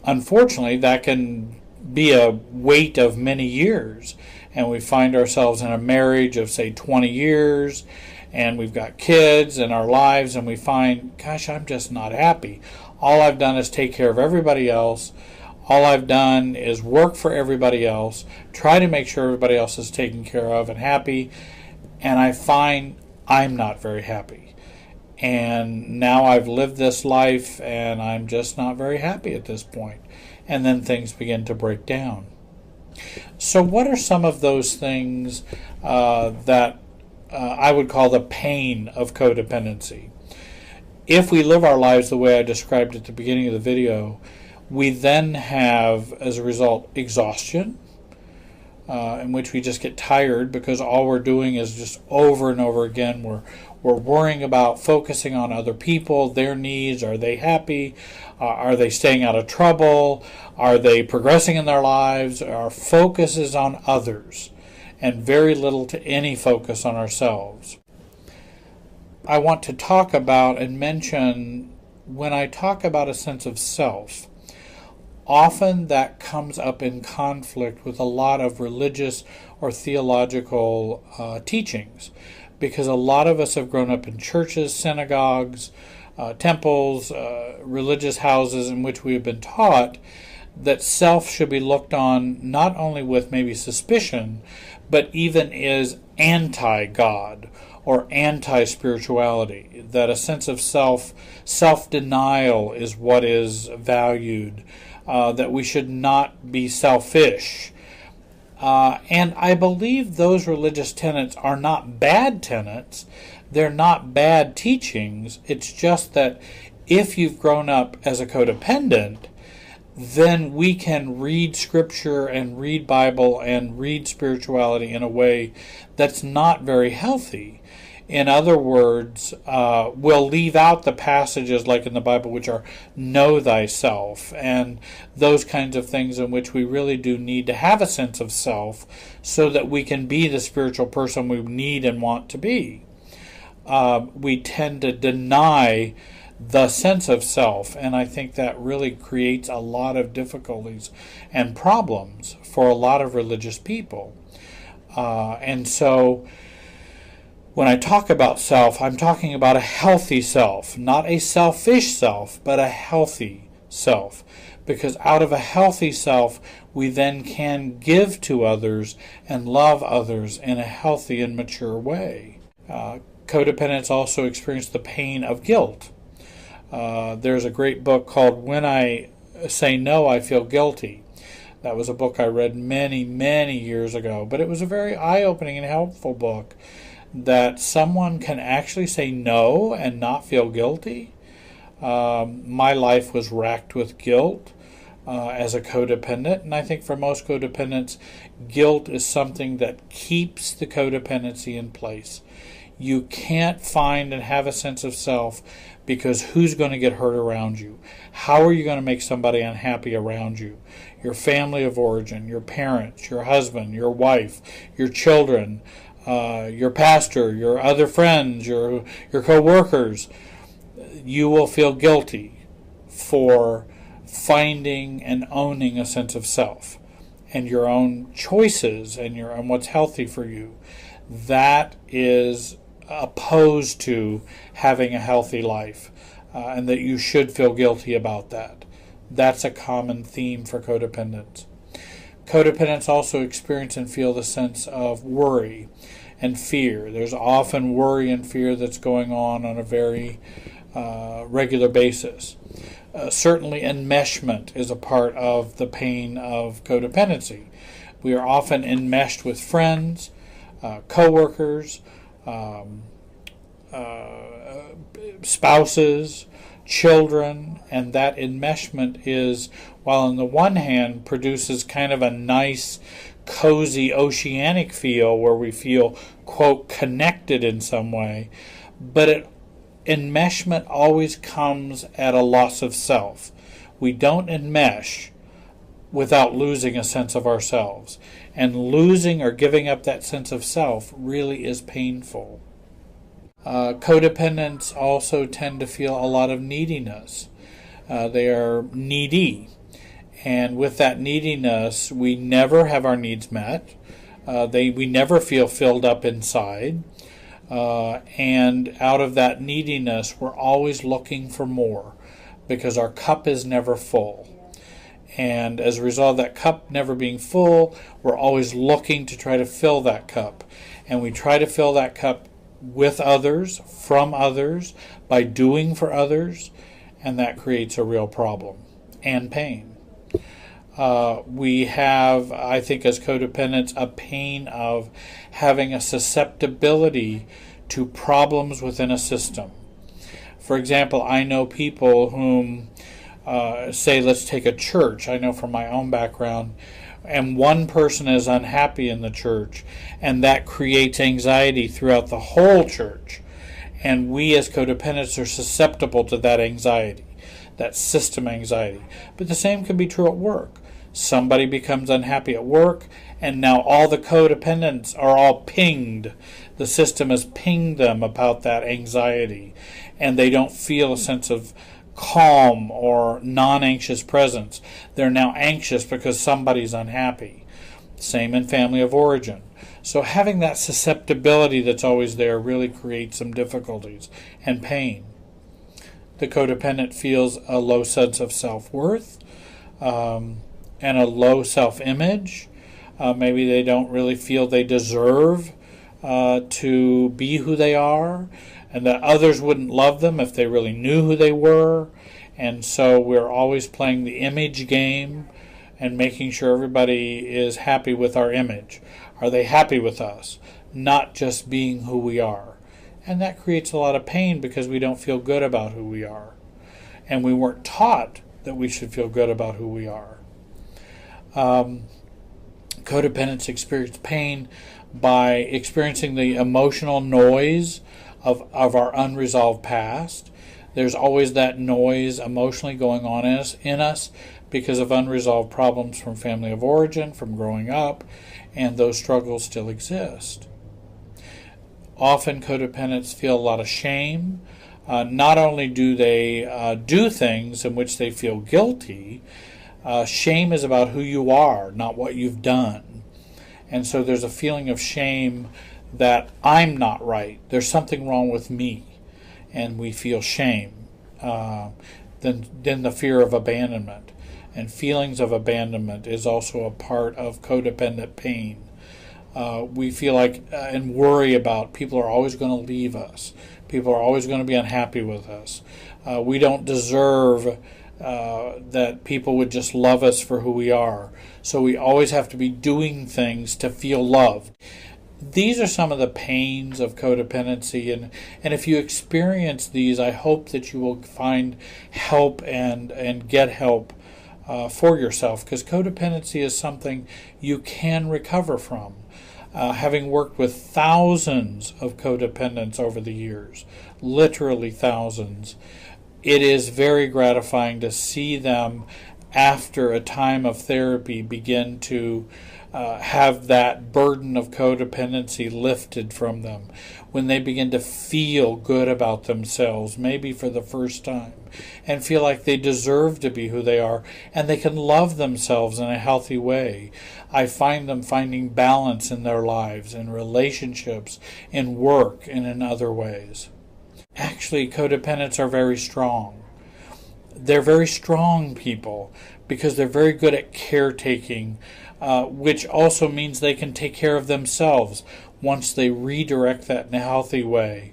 Unfortunately, that can be a wait of many years, and we find ourselves in a marriage of, say, 20 years, and we've got kids in our lives, and we find, gosh, I'm just not happy. All I've done is take care of everybody else. All I've done is work for everybody else, try to make sure everybody else is taken care of and happy, and I find I'm not very happy. And now I've lived this life, and I'm just not very happy at this point. And then things begin to break down. So what are some of those things that I would call the pain of codependency? If we live our lives the way I described at the beginning of the video, we then have, as a result, exhaustion, in which we just get tired because all we're doing is just over and over again we're worrying about focusing on other people, their needs. Are they happy? Are they staying out of trouble? Are they progressing in their lives? Our focus is on others and very little to any focus on ourselves. I want to talk about and mention, when I talk about a sense of self, often that comes up in conflict with a lot of religious or theological teachings, because a lot of us have grown up in churches, synagogues, temples, religious houses in which we have been taught that self should be looked on not only with maybe suspicion, but even is anti-God or anti-spirituality, that a sense of self-denial is what is valued, that we should not be selfish. And I believe those religious tenets are not bad tenets. They're not bad teachings. It's just that if you've grown up as a codependent, then we can read Scripture and read Bible and read spirituality in a way that's not very healthy. In other words, we'll leave out the passages like in the Bible which are know thyself and those kinds of things in which we really do need to have a sense of self so that we can be the spiritual person we need and want to be. We tend to deny the sense of self, and I think that really creates a lot of difficulties and problems for a lot of religious people. And so when I talk about self, I'm talking about a healthy self, not a selfish self, but a healthy self. Because out of a healthy self, we then can give to others and love others in a healthy and mature way. Codependents also experience the pain of guilt. There's a great book called When I Say No, I Feel Guilty. That was a book I read many, many years ago, but it was a very eye-opening and helpful book, that someone can actually say no and not feel guilty. My life was racked with guilt as a codependent, and I think for most codependents, guilt is something that keeps the codependency in place. You can't find and have a sense of self because who's going to get hurt around you? How are you going to make somebody unhappy around you? Your family of origin, your parents, your husband, your wife, your children, your pastor, your other friends, your co-workers. You will feel guilty for finding and owning a sense of self and your own choices and what's healthy for you. That is opposed to having a healthy life, and that you should feel guilty about that. That's a common theme for codependents. Codependents also experience and feel the sense of worry and fear. There's often worry and fear that's going on a very regular basis. Certainly enmeshment is a part of the pain of codependency. We are often enmeshed with friends, co-workers, spouses, children, and that enmeshment is, while on the one hand produces kind of a nice, cozy, oceanic feel where we feel, quote, connected in some way, but enmeshment always comes at a loss of self. We don't enmesh without losing a sense of ourselves. And losing or giving up that sense of self really is painful. Codependents also tend to feel a lot of neediness. They are needy. And with that neediness, we never have our needs met. We never feel filled up inside. And out of that neediness, we're always looking for more because our cup is never full. And as a result of that cup never being full, we're always looking to try to fill that cup. And we try to fill that cup with others, from others, by doing for others, and that creates a real problem and pain. We have, I think, as codependents, a pain of having a susceptibility to problems within a system. For example, I know people whom, say, let's take a church. I know from my own background, and one person is unhappy in the church, and that creates anxiety throughout the whole church. And we as codependents are susceptible to that anxiety, that system anxiety. But the same can be true at work. Somebody becomes unhappy at work, and now all the codependents are all pinged. The system has pinged them about that anxiety, and they don't feel a sense of calm or non-anxious presence. They're now anxious because somebody's unhappy. Same in family of origin. So having that susceptibility that's always there really creates some difficulties and pain. The codependent feels a low sense of self-worth and a low self-image. Maybe they don't really feel they deserve to be who they are, and that others wouldn't love them if they really knew who they were. And so we're always playing the image game and making sure everybody is happy with our image. Are they happy with us? Not just being who we are. And that creates a lot of pain because we don't feel good about who we are. And we weren't taught that we should feel good about who we are. Codependents experience pain by experiencing the emotional noise of our unresolved past. There's always that noise emotionally going on in us because of unresolved problems from family of origin, from growing up, and those struggles still exist. Often codependents feel a lot of shame. Not only do they do things in which they feel guilty, shame is about who you are, not what you've done. And so there's a feeling of shame that I'm not right. There's something wrong with me. And we feel shame. Then the fear of abandonment. And feelings of abandonment is also a part of codependent pain. We feel like and worry about people are always going to leave us. People are always going to be unhappy with us. We don't deserve that people would just love us for who we are. So we always have to be doing things to feel loved. These are some of the pains of codependency, and if you experience these, I hope that you will find help and get help for yourself, because codependency is something you can recover from. Having worked with thousands of codependents over the years, literally thousands, it is very gratifying to see them after a time of therapy begin to have that burden of codependency lifted from them, when they begin to feel good about themselves, maybe for the first time, and feel like they deserve to be who they are, and they can love themselves in a healthy way. I find them finding balance in their lives, in relationships, in work, and in other ways. Actually, codependents are very strong. They're very strong people because they're very good at caretaking, which also means they can take care of themselves once they redirect that in a healthy way.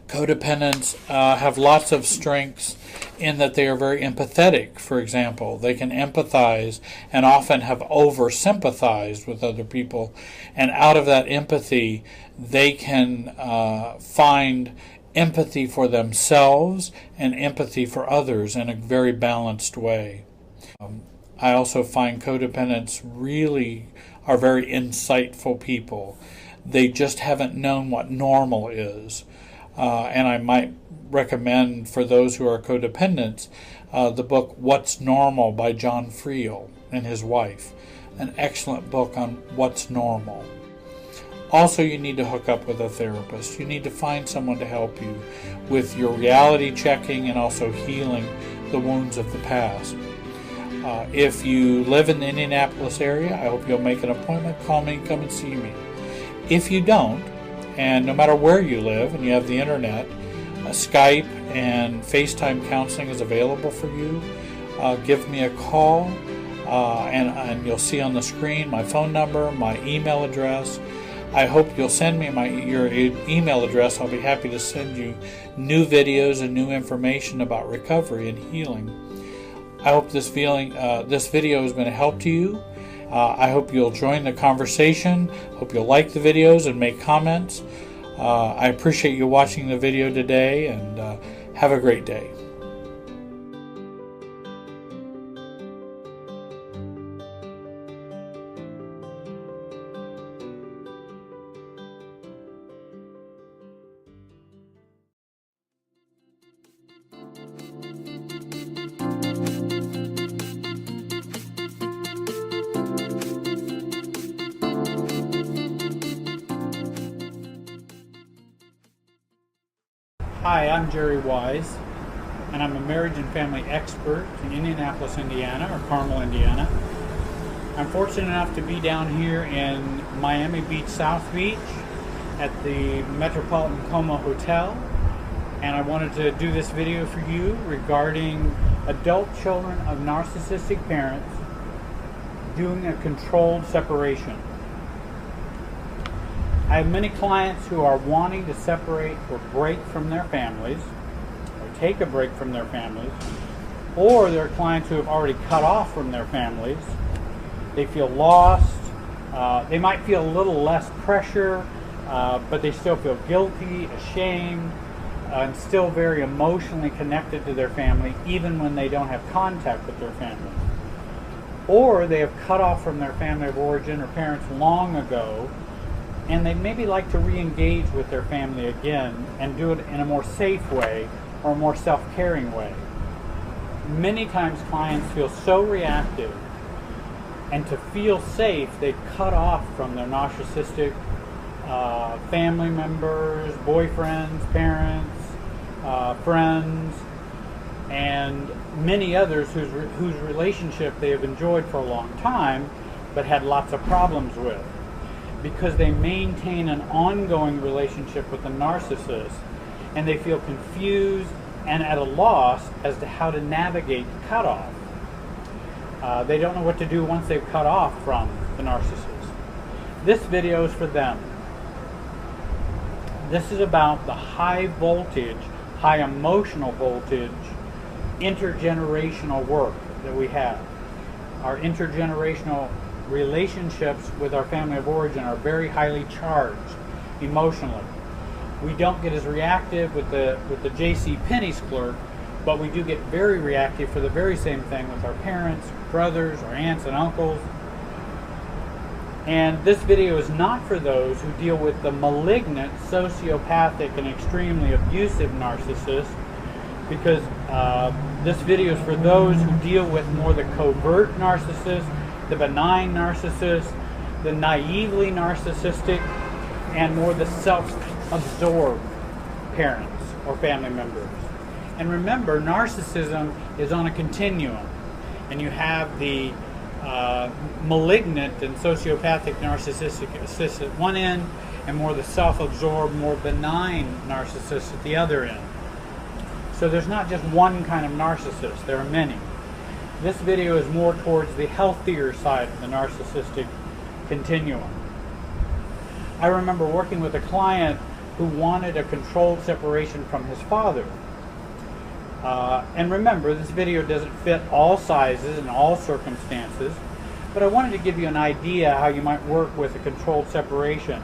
Codependents have lots of strengths in that they are very empathetic, for example. They can empathize and often have over-sympathized with other people. And out of that empathy, they can find empathy for themselves and empathy for others in a very balanced way. I also find codependents really are very insightful people. They just haven't known what normal is. And I might recommend for those who are codependents the book What's Normal by John Friel and his wife. An excellent book on what's normal. Also, you need to hook up with a therapist. You need to find someone to help you with your reality checking and also healing the wounds of the past. If you live in the Indianapolis area, I hope you'll make an appointment. Call me and come and see me. If you don't, and no matter where you live and you have the internet, Skype and FaceTime counseling is available for you. Give me a call, and you'll see on the screen my phone number, my email address. I hope you'll send me your email address. I'll be happy to send you new videos and new information about recovery and healing. I hope this video has been a help to you. I hope you'll join the conversation. Hope you'll like the videos and make comments. I appreciate you watching the video today, and have a great day. Hi, I'm Jerry Wise, and I'm a marriage and family expert in Indianapolis, Indiana, or Carmel, Indiana. I'm fortunate enough to be down here in Miami Beach, South Beach, at the Metropolitan Como Hotel, and I wanted to do this video for you regarding adult children of narcissistic parents doing a controlled separation. I have many clients who are wanting to separate or break from their families, or take a break from their families, or there are clients who have already cut off from their families. They feel lost. They might feel a little less pressure, but they still feel guilty, ashamed, and still very emotionally connected to their family, even when they don't have contact with their family. Or they have cut off from their family of origin or parents long ago, and they maybe like to re-engage with their family again and do it in a more safe way or a more self-caring way. Many times clients feel so reactive, and to feel safe, they cut off from their narcissistic family members, boyfriends, parents, friends, and many others whose relationship they have enjoyed for a long time but had lots of problems with, because they maintain an ongoing relationship with the narcissist, and they feel confused and at a loss as to how to navigate the cutoff. They don't know what to do once they've cut off from the narcissist. This video is for them. This is about the high voltage, high emotional voltage, intergenerational work that we have. Our intergenerational relationships with our family of origin are very highly charged emotionally. We don't get as reactive with the J.C. Penney's clerk, but we do get very reactive for the very same thing with our parents, brothers, our aunts and uncles. And this video is not for those who deal with the malignant, sociopathic, and extremely abusive narcissist, because this video is for those who deal with more the covert narcissist, the benign narcissist, the naively narcissistic, and more the self-absorbed parents or family members. And remember, narcissism is on a continuum, and you have the malignant and sociopathic narcissistic at one end, and more the self-absorbed, more benign narcissist at the other end. So there's not just one kind of narcissist, there are many. This video is more towards the healthier side of the narcissistic continuum. I remember working with a client who wanted a controlled separation from his father. And remember, this video doesn't fit all sizes and all circumstances, but I wanted to give you an idea how you might work with a controlled separation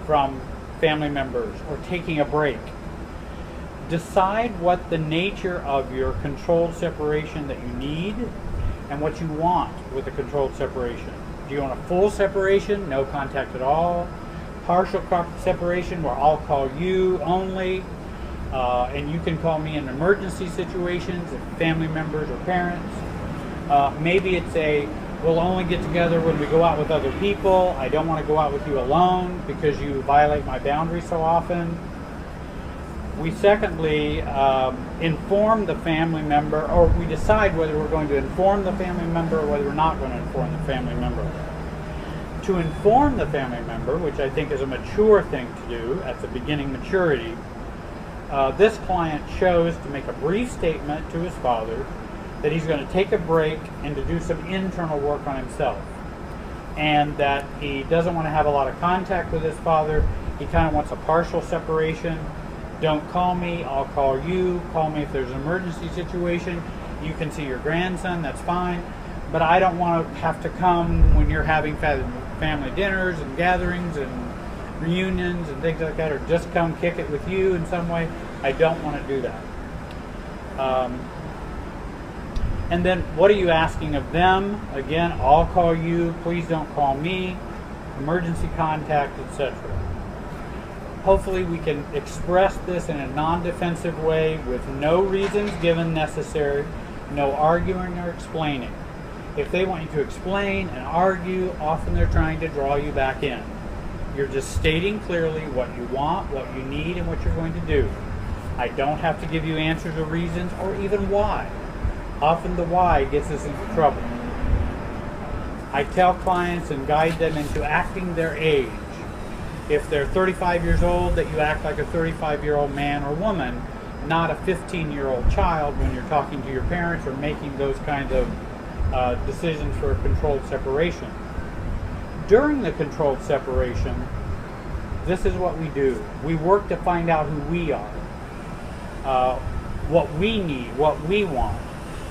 from family members or taking a break. Decide what the nature of your controlled separation that you need and what you want with a controlled separation. Do you want a full separation, no contact at all? Partial separation where I'll call you only, and you can call me in emergency situations, if family members or parents. Maybe it's we'll only get together when we go out with other people. I don't want to go out with you alone because you violate my boundaries so often. We secondly inform the family member, or we decide whether we're going to inform the family member or whether we're not going to inform the family member. To inform the family member, which I think is a mature thing to do at the beginning maturity, this client chose to make a brief statement to his father that he's going to take a break and to do some internal work on himself, and that he doesn't want to have a lot of contact with his father. He kind of wants a partial separation. Don't call me, I'll call you. Call me if there's an emergency situation. You can see your grandson, that's fine. But I don't want to have to come when you're having family dinners and gatherings and reunions and things like that, or just come kick it with you in some way. I don't want to do that. And then what are you asking of them? Again, I'll call you, please don't call me. Emergency contact, etc. Hopefully we can express this in a non-defensive way with no reasons given necessary, no arguing or explaining. If they want you to explain and argue, often they're trying to draw you back in. You're just stating clearly what you want, what you need, and what you're going to do. I don't have to give you answers or reasons or even why. Often the why gets us into trouble. I tell clients and guide them into acting their age. If they're 35 years old, that you act like a 35-year-old man or woman, not a 15-year-old child when you're talking to your parents or making those kinds of decisions for a controlled separation. During the controlled separation, this is what we do. We work to find out who we are, what we need, what we want,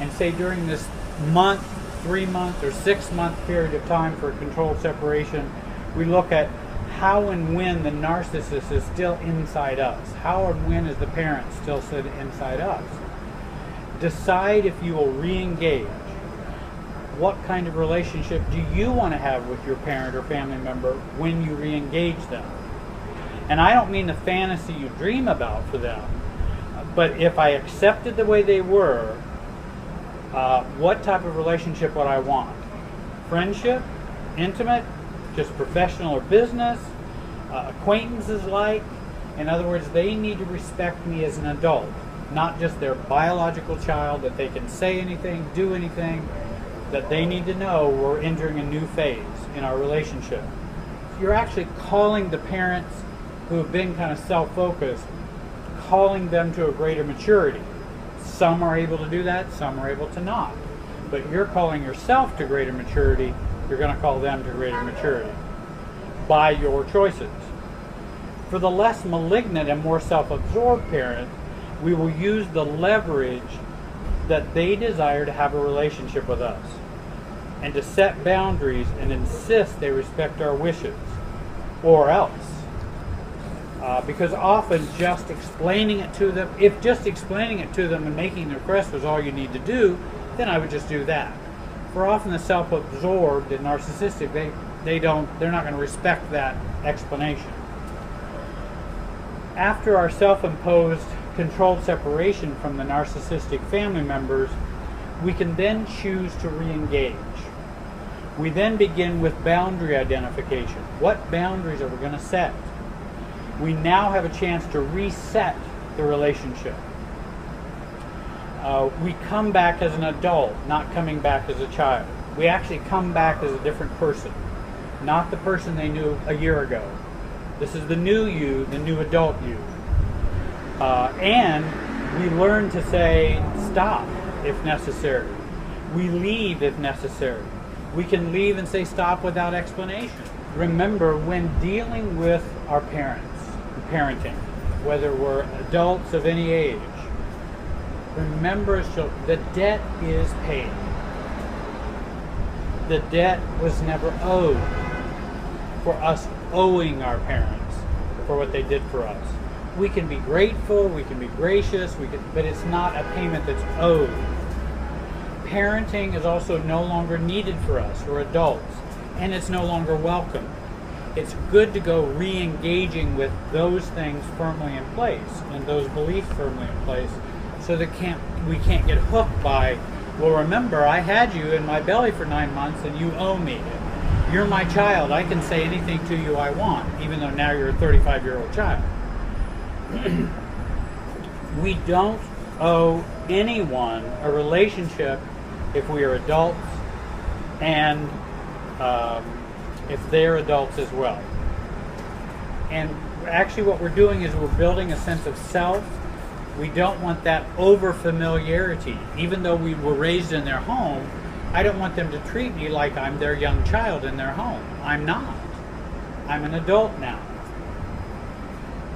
and say during this month, 3-month, or 6-month period of time for a controlled separation, we look at how and when the narcissist is still inside us. How and when is the parent still sitting inside us? Decide if you will re-engage. What kind of relationship do you want to have with your parent or family member when you re-engage them? And I don't mean the fantasy you dream about for them, but if I accepted the way they were, what type of relationship would I want? Friendship? Intimate? Just professional or business? Acquaintances like? In other words, they need to respect me as an adult, not just their biological child, that they can say anything, do anything, that they need to know we're entering a new phase in our relationship. You're actually calling the parents who have been kind of self-focused, calling them to a greater maturity. Some are able to do that, some are able to not. But you're calling yourself to greater maturity, you're going to call them to greater maturity by your choices. For the less malignant and more self-absorbed parent, we will use the leverage that they desire to have a relationship with us and to set boundaries and insist they respect our wishes, or else. Because often just explaining it to them, if just explaining it to them and making the request was all you need to do, then I would just do that. For often the self-absorbed and narcissistic, they're not going to respect that explanation. After our self-imposed controlled separation from the narcissistic family members, we can then choose to re-engage. We then begin with boundary identification. What boundaries are we going to set? We now have a chance to reset the relationship. We come back as an adult, not coming back as a child. We actually come back as a different person, not the person they knew a year ago. This is the new you, the new adult you. And we learn to say stop if necessary. We leave if necessary. We can leave and say stop without explanation. Remember, when dealing with our parents, parenting, whether we're adults of any age, remember the debt is paid. The debt was never owed for us owing our parents for what they did for us. We can be grateful, we can be gracious, but it's not a payment that's owed. Parenting is also no longer needed for us. We're adults, and it's no longer welcome. It's good to go re-engaging with those things firmly in place and those beliefs firmly in place, so that we can't get hooked by, well, remember, I had you in my belly for 9 months and you owe me. You're my child. I can say anything to you I want, even though now you're a 35-year-old child. We don't owe anyone a relationship if we are adults and if they're adults as well. And actually what we're doing is we're building a sense of self. We don't want that over familiarity. Even though we were raised in their home, I don't want them to treat me like I'm their young child in their home. I'm not. I'm an adult now.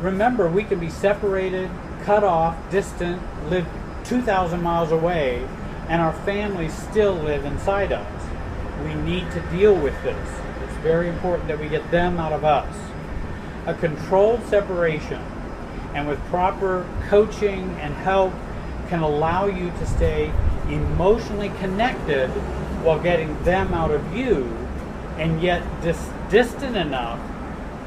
Remember, we can be separated, cut off, distant, live 2,000 miles away, and our families still live inside us. We need to deal with this. It's very important that we get them out of us. A controlled separation, and with proper coaching and help, can allow you to stay emotionally connected while getting them out of you, and yet distant enough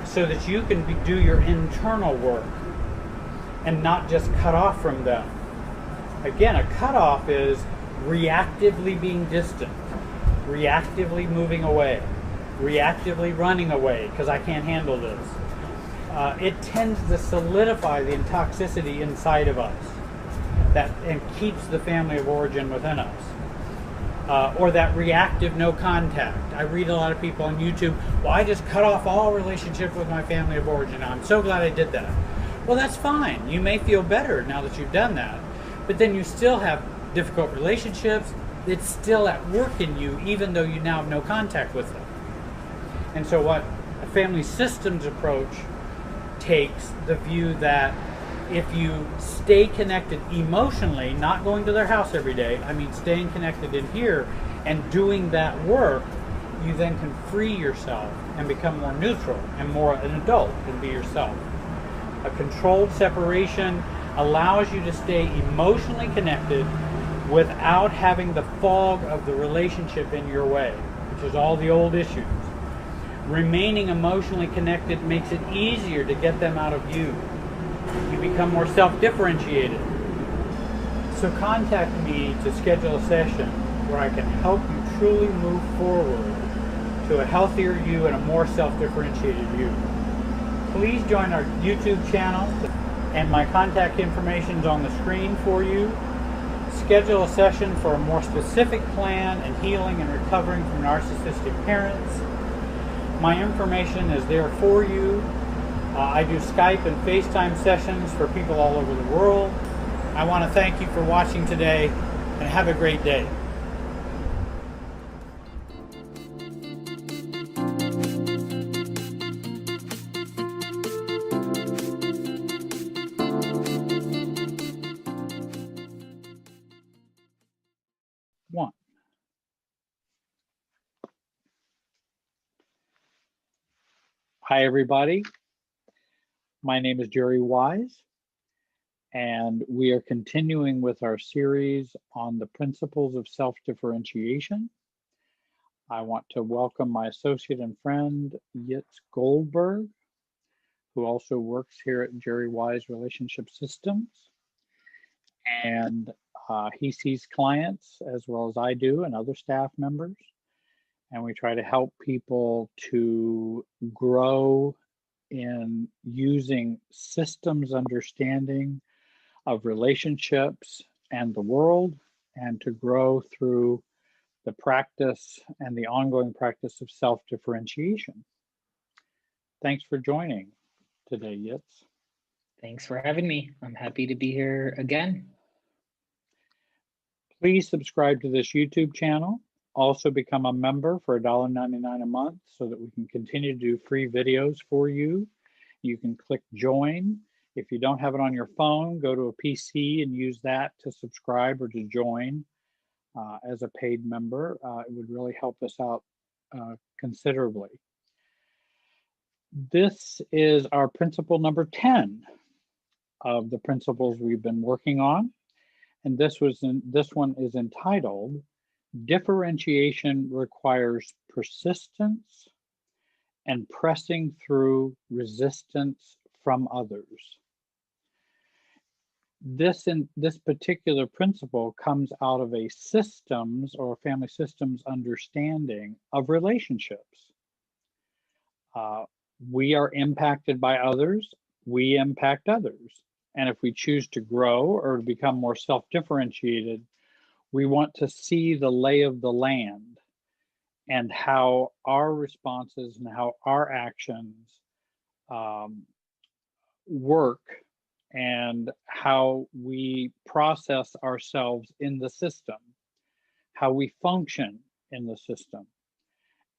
so that you can do your internal work and not just cut off from them. Again, a cutoff is reactively being distant, reactively moving away, reactively running away because I can't handle this. it tends to solidify the toxicity inside of us and keeps the family of origin within us. Or that reactive no contact. I read a lot of people on YouTube, well, I just cut off all relationship with my family of origin. I'm so glad I did that. Well, that's fine. You may feel better now that you've done that, but then you still have difficult relationships. It's still at work in you, even though you now have no contact with them. And so what a family systems approach takes the view that if you stay connected emotionally, not going to their house every day, I mean staying connected in here and doing that work, you then can free yourself and become more neutral and more an adult and be yourself. A controlled separation allows you to stay emotionally connected without having the fog of the relationship in your way, which is all the old issues. Remaining emotionally connected makes it easier to get them out of you. You become more self-differentiated. So contact me to schedule a session where I can help you truly move forward to a healthier you and a more self-differentiated you. Please join our YouTube channel, and my contact information is on the screen for you. Schedule a session for a more specific plan in healing and recovering from narcissistic parents. My information is there for you. I do Skype and FaceTime sessions for people all over the world. I want to thank you for watching today, and have a great day. One. Hi, everybody. My name is Jerry Wise, and we are continuing with our series on the principles of self-differentiation. I want to welcome my associate and friend, Yitz Goldberg, who also works here at Jerry Wise Relationship Systems. And he sees clients as well as I do and other staff members. And we try to help people to grow in using systems understanding of relationships and the world, and to grow through the practice and the ongoing practice of self-differentiation. Thanks for joining today, Yitz. Thanks for having me. I'm happy to be here again. Please subscribe to this YouTube channel. Also become a member for $1.99 a month so that we can continue to do free videos for you. You can click join. If you don't have it on your phone, go to a PC and use that to subscribe or to join as a paid member. It would really help us out considerably. This is our principle number 10 of the principles we've been working on. And this one is entitled, Differentiation Requires Persistence and Pressing Through Resistance from Others. This particular principle comes out of a systems or family systems understanding of relationships. We are impacted by others, we impact others. And if we choose to grow or to become more self-differentiated, we want to see the lay of the land and how our responses and how our actions work and how we process ourselves in the system, how we function in the system.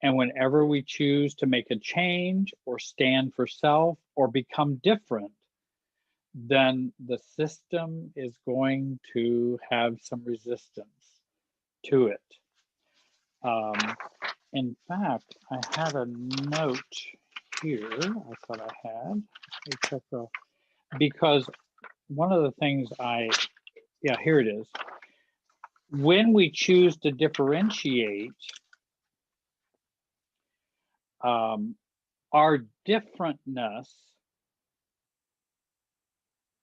And whenever we choose to make a change or stand for self or become different, then the system is going to have some resistance to it. In fact, I had a note here. I thought I had. Let me check because one of the things here it is. When we choose to differentiate, our differentness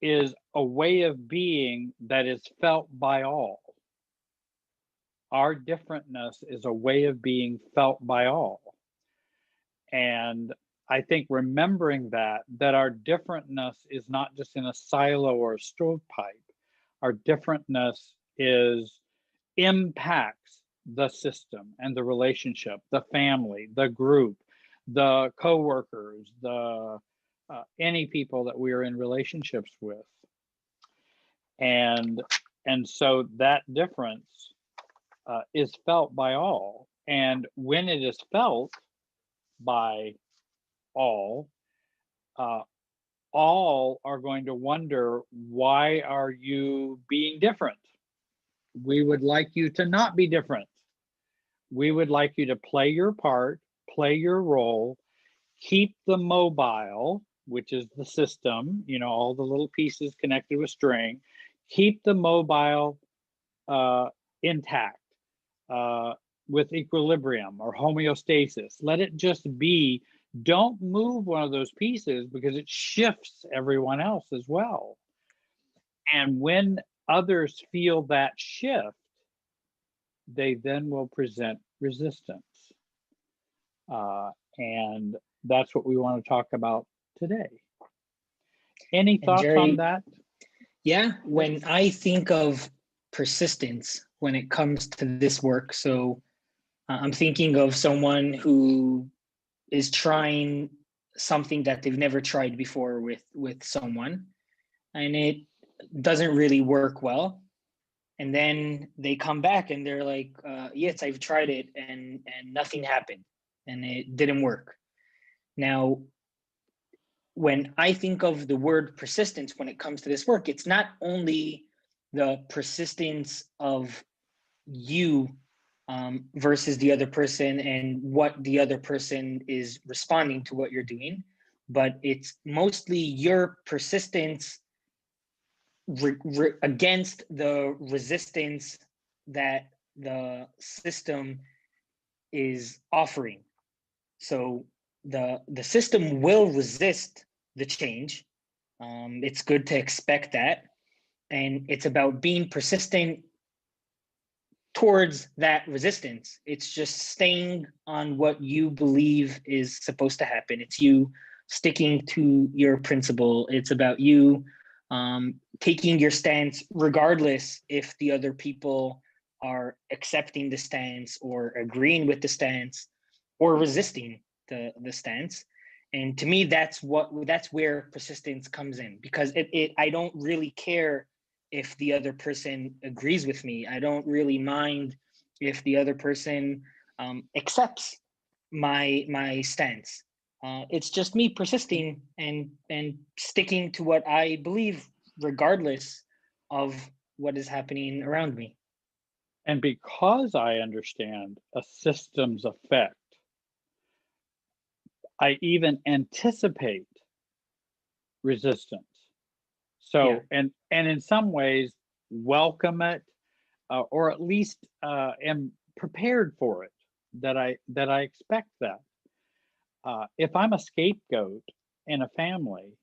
is a way of being that is felt by all. Our differentness is a way of being felt by all. And I think remembering that our differentness is not just in a silo or a stovepipe. Our differentness is impacts the system and the relationship, the family, the group, the coworkers, the any people that we are in relationships with, and so that difference is felt by all. And when it is felt by all, uh, all are going to wonder, why are you being different? We would like you to not be different. We would like you to play your part, play your role, keep the mobile, which is the system, all the little pieces connected with string, keep the mobile intact, with equilibrium or homeostasis. Let it just be. Don't move one of those pieces, because it shifts everyone else as well. And when others feel that shift, they then will present resistance. And that's what we want to talk about today. Any And thoughts on Jerry, that? yeah, when I think of persistence when it comes to this work, so I'm thinking of someone who is trying something that they've never tried before with someone, and it doesn't really work well. And then they come back and they're like, yes, I've tried it, and nothing happened, and it didn't work. Now, when I think of the word persistence when it comes to this work, it's not only the persistence of you versus the other person and what the other person is responding to what you're doing, but it's mostly your persistence against the resistance that the system is offering. So the system will resist the change. It's good to expect that, and it's about being persistent towards that resistance. It's just staying on what you believe is supposed to happen. It's you sticking to your principle. It's about you taking your stance regardless if the other people are accepting the stance or agreeing with the stance or resisting the stance. And to me, that's where persistence comes in, because I don't really care if the other person agrees with me. I don't really mind if the other person accepts my stance. It's just me persisting and sticking to what I believe, regardless of what is happening around me. And because I understand a system's effect, I even anticipate resistance. So, Yeah. and in some ways, welcome it, or at least am prepared for it. That I expect that. If I'm a scapegoat in a family,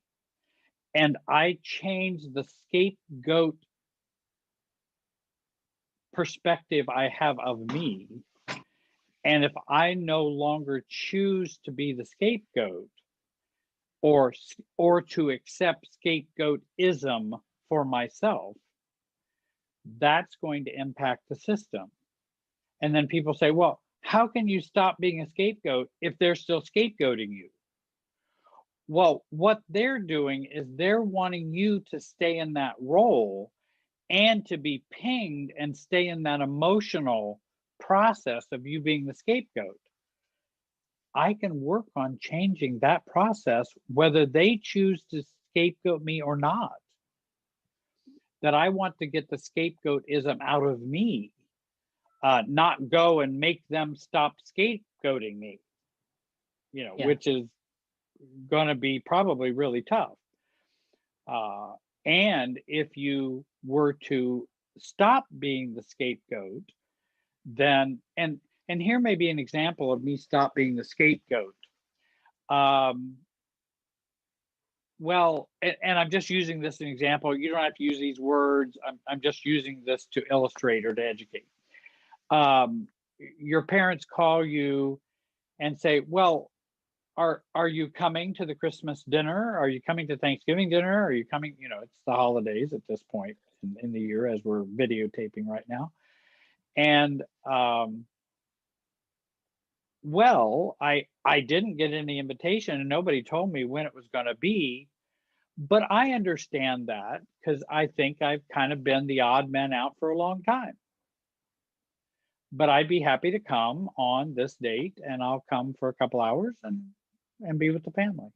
and I change the scapegoat perspective I have of me, and if I no longer choose to be the scapegoat, or to accept scapegoatism for myself, that's going to impact the system. And then people say, well, how can you stop being a scapegoat if they're still scapegoating you? Well, what they're doing is they're wanting you to stay in that role and to be pinged and stay in that emotional process of you being the scapegoat. I can work on changing that process, whether they choose to scapegoat me or not. That I want to get the scapegoatism out of me, not go and make them stop scapegoating me, Yeah. which is going to be probably really tough. And if you were to stop being the scapegoat, then, and here may be an example of me stop being the scapegoat. Well, and I'm just using this as an example. You don't have to use these words. I'm just using this to illustrate or to educate. Your parents call you and say, well, are you coming to the Christmas dinner? Are you coming to Thanksgiving dinner? Are you coming, it's the holidays at this point in the year as we're videotaping right now. And well, I didn't get any invitation and nobody told me when it was going to be, but I understand that because I think I've kind of been the odd man out for a long time. But I'd be happy to come on this date and I'll come for a couple hours and be with the family.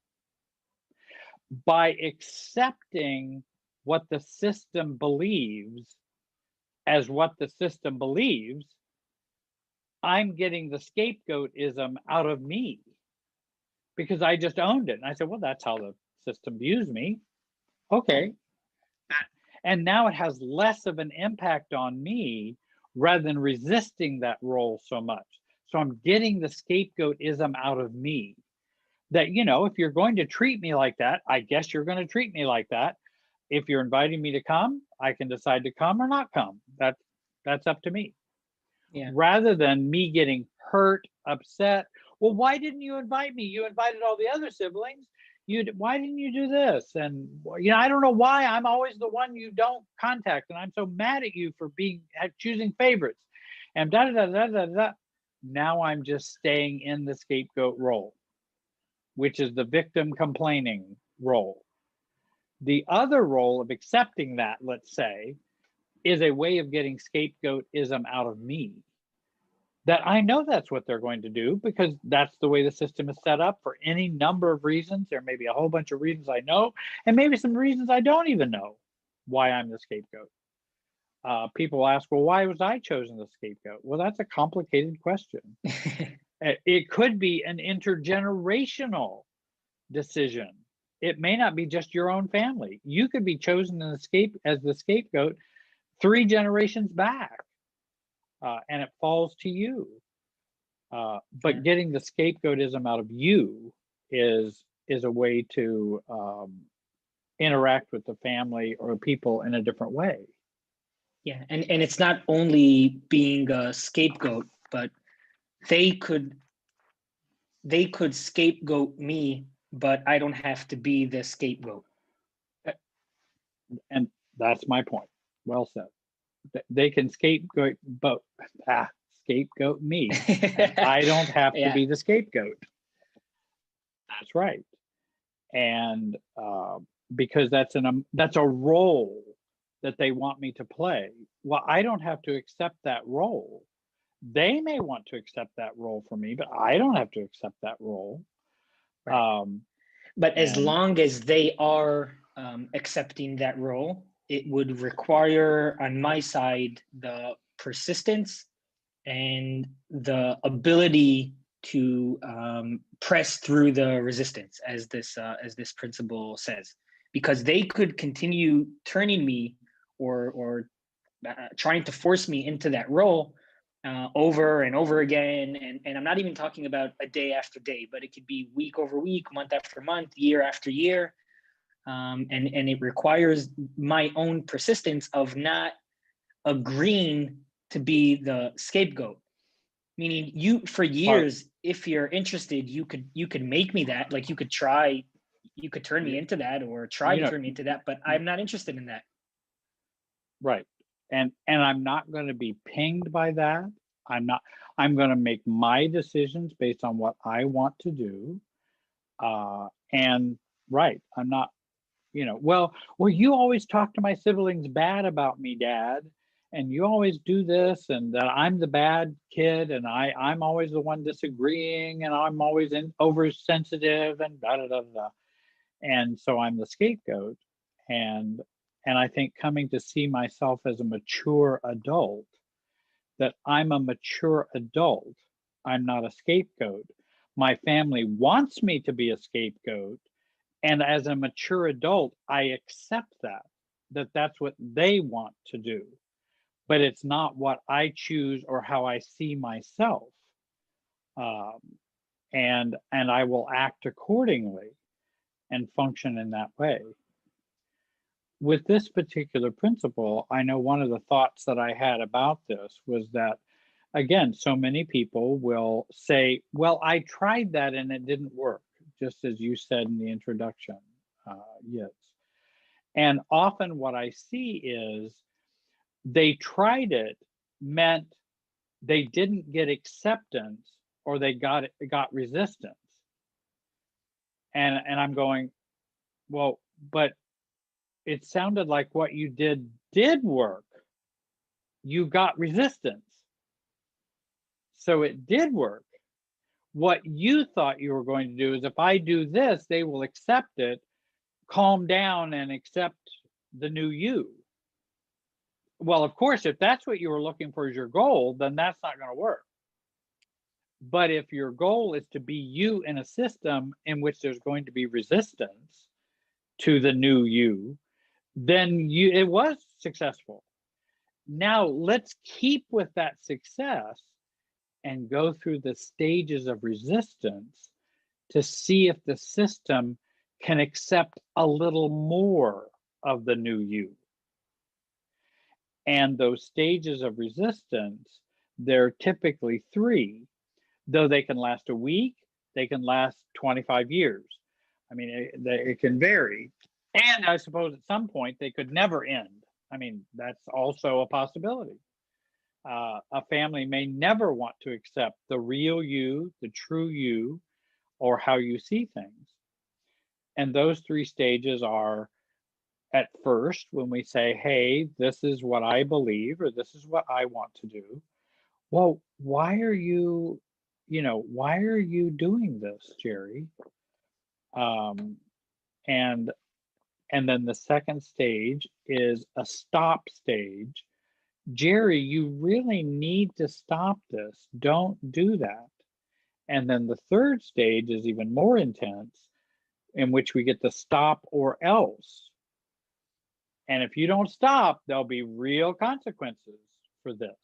By accepting what the system believes as what the system believes, I'm getting the scapegoatism out of me because I just owned it. And I said, well, that's how the system views me. Okay. And now it has less of an impact on me rather than resisting that role so much. So I'm getting the scapegoatism out of me. That, if you're going to treat me like that, I guess you're going to treat me like that. If you're inviting me to come, I can decide to come or not come. That's up to me. Yeah. Rather than me getting hurt, upset. Well, why didn't you invite me? You invited all the other siblings. Why didn't you do this? And I don't know why I'm always the one you don't contact, and I'm so mad at you for choosing favorites. And da da da da da. Now I'm just staying in the scapegoat role, which is the victim complaining role. The other role of accepting that, let's say, is a way of getting scapegoatism out of me. That I know that's what they're going to do because that's the way the system is set up for any number of reasons. There may be a whole bunch of reasons I know, and maybe some reasons I don't even know why I'm the scapegoat. People ask, well, why was I chosen the scapegoat? Well, that's a complicated question. It could be an intergenerational decision. It may not be just your own family. You could be chosen as the scapegoat 3 generations back, and it falls to you. But getting the scapegoatism out of you is a way to interact with the family or people in a different way. Yeah, and it's not only being a scapegoat, but they could scapegoat me, but I don't have to be the scapegoat. And that's my point. Well said. They can scapegoat me. I don't have to be the scapegoat. That's right. And because that's a role that they want me to play. Well, I don't have to accept that role. They may want to accept that role for me, but I don't have to accept that role. Right. But as long as they are accepting that role, it would require on my side the persistence and the ability to press through the resistance, as this principle says, because they could continue turning me or trying to force me into that role over and over again. And I'm not even talking about a day after day, but it could be week over week, month after month, year after year. And it requires my own persistence of not agreeing to be the scapegoat. Meaning you, for years, if you're interested, you could make me that, like you could turn me into that or try to turn me into that, but I'm not interested in that. Right. And I'm not going to be pinged by that. I'm going to make my decisions based on what I want to do. And right, I'm not, well, you always talk to my siblings bad about me, Dad, and you always do this, and that I'm the bad kid, and I'm always the one disagreeing, and I'm always oversensitive, and da da da da. And so I'm the scapegoat. And I think coming to see myself as a mature adult, that I'm a mature adult, I'm not a scapegoat. My family wants me to be a scapegoat. And as a mature adult, I accept that that's what they want to do. But it's not what I choose or how I see myself. And I will act accordingly and function in that way. With this particular principle, I know one of the thoughts that I had about this was that, again, so many people will say, well, I tried that and it didn't work. just as you said in the introduction, yes. And often what I see is they tried it, meant they didn't get acceptance, or they got resistance. And I'm going, well, but it sounded like what you did work. You got resistance. So it did work. What you thought you were going to do is, if I do this, they will accept it, calm down, and accept the new you. Well, of course, if that's what you were looking for as your goal, then that's not going to work. But if your goal is to be you in a system in which there's going to be resistance to the new you, then it was successful. Now let's keep with that success and go through the stages of resistance to see if the system can accept a little more of the new you. And those stages of resistance, they're typically 3, though they can last a week, they can last 25 years. I mean, it can vary. And I suppose at some point they could never end. I mean, that's also a possibility. A family may never want to accept the real you, the true you, or how you see things. And those 3 stages are, at first, when we say, hey, this is what I believe, or this is what I want to do. Well, why are you doing this, Jerry? And then the second stage is a stop stage. Jerry, you really need to stop this. Don't do that. And then the third stage is even more intense, in which we get the stop or else. And if you don't stop, there'll be real consequences for this.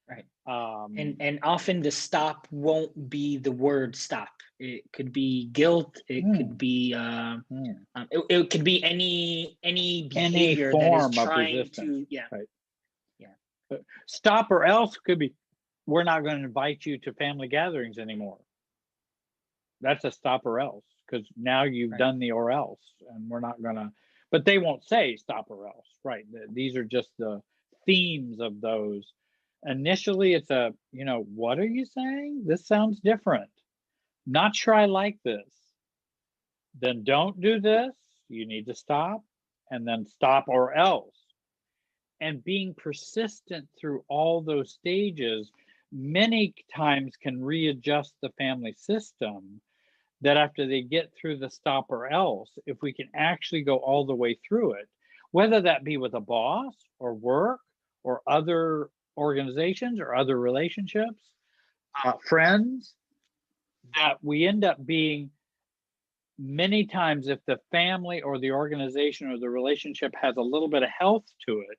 Right. And often the stop won't be the word stop. It could be guilt. It could be it could be any behavior that is trying to right. Stop or else could be, we're not going to invite you to family gatherings anymore. That's a stop or else, because now you've done the or else, and we're not going to. But they won't say stop or else, right? These are just the themes of those. Initially, it's what are you saying? This sounds different. Not sure I like this. Then don't do this. You need to stop, and then stop or else. And being persistent through all those stages many times can readjust the family system, that after they get through the stop or else, if we can actually go all the way through it, whether that be with a boss or work or other organizations or other relationships, friends, that we end up being, many times, if the family or the organization or the relationship has a little bit of health to it,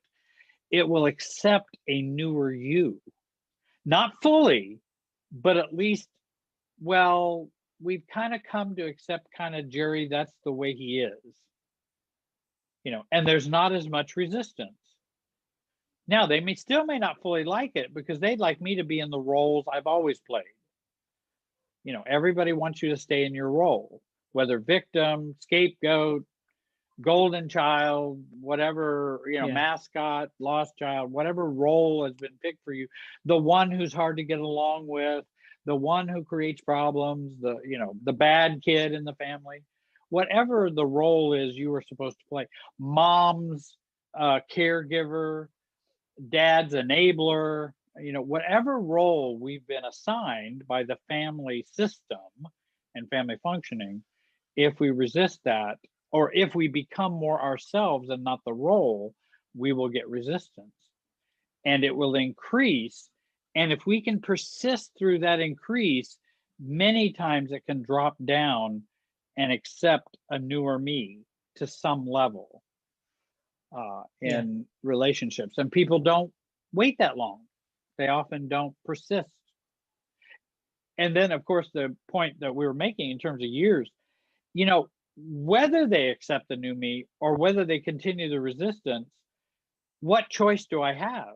it will accept a newer you. Not fully, but at least, well, we've kind of come to accept kind of Jerry, that's the way he is. And there's not as much resistance. Now, they may not fully like it, because they'd like me to be in the roles I've always played. Everybody wants you to stay in your role, whether victim, scapegoat, golden child, whatever, mascot, lost child, whatever role has been picked for you, the one who's hard to get along with, the one who creates problems, the bad kid in the family, whatever the role is you were supposed to play. Mom's caregiver, dad's enabler, whatever role we've been assigned by the family system and family functioning, if we resist that, or if we become more ourselves and not the role, we will get resistance, and it will increase. And if we can persist through that increase, many times it can drop down and accept a newer me to some level in relationships. And people don't wait that long. They often don't persist. And then, of course, the point that we were making in terms of years, whether they accept the new me or whether they continue the resistance, what choice do I have?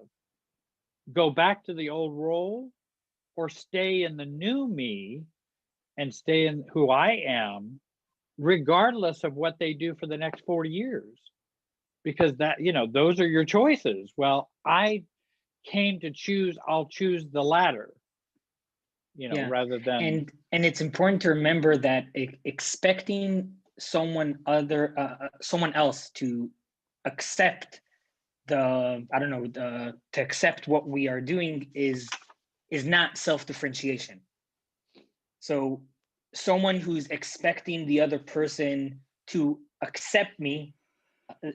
Go back to the old role or stay in the new me and stay in who I am, regardless of what they do for the next 40 years. Because that, those are your choices. Well, I came to choose, I'll choose the latter, Yeah. rather than. And it's important to remember that expecting someone else to accept to accept what we are doing is not self-differentiation. So someone who's expecting the other person to accept me,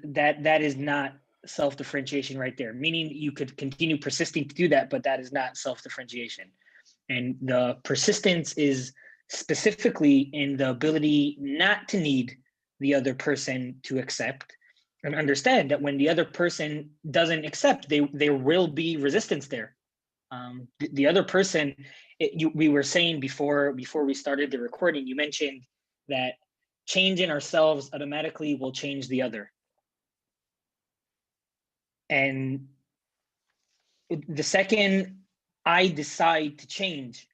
that is not self-differentiation right there. Meaning you could continue persisting to do that, but that is not self-differentiation. And the persistence is specifically in the ability not to need the other person to accept, and understand that when the other person doesn't accept, there will be resistance there. The other person, we were saying before we started the recording, you mentioned that changing ourselves automatically will change the other. And the second I decide to change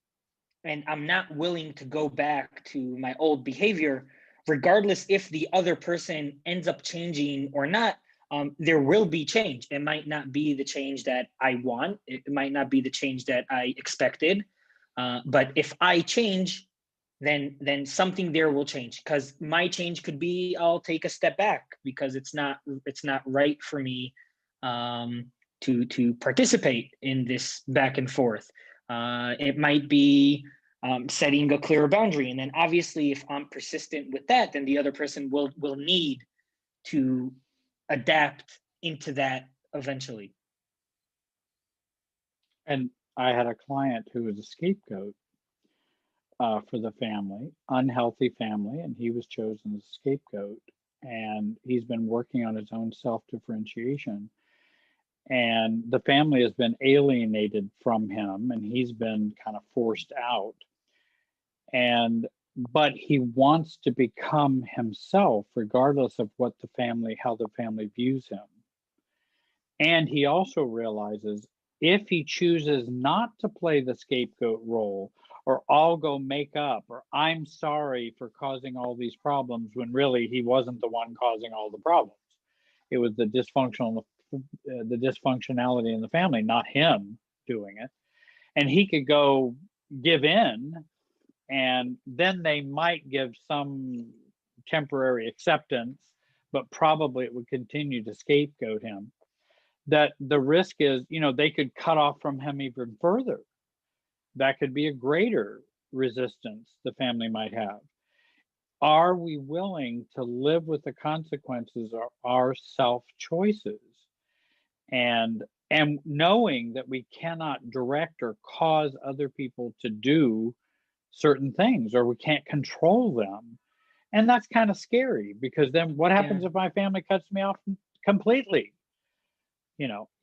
and I'm not willing to go back to my old behavior, regardless if the other person ends up changing or not, there will be change. It might not be the change that I want. It might not be the change that I expected. But if I change, then something there will change, because my change could be I'll take a step back because it's not right for me to participate in this back and forth. It might be setting a clear boundary, and then obviously if I'm persistent with that, then the other person will need to adapt into that eventually. And I had a client who was a scapegoat for the family, unhealthy family, and he was chosen as a scapegoat. And he's been working on his own self-differentiation. And the family has been alienated from him, and he's been kind of forced out. But he wants to become himself, regardless of how the family views him. And he also realizes if he chooses not to play the scapegoat role, or I'll go make up, or I'm sorry for causing all these problems, when really he wasn't the one causing all the problems. It was the dysfunctionality in the family, not him doing it. And he could go give in, and then they might give some temporary acceptance, but probably it would continue to scapegoat him. That the risk is, they could cut off from him even further. That could be a greater resistance the family might have. Are we willing to live with the consequences of our self choices? And knowing that we cannot direct or cause other people to do certain things, or we can't control them. And that's kind of scary, because then what happens if my family cuts me off completely?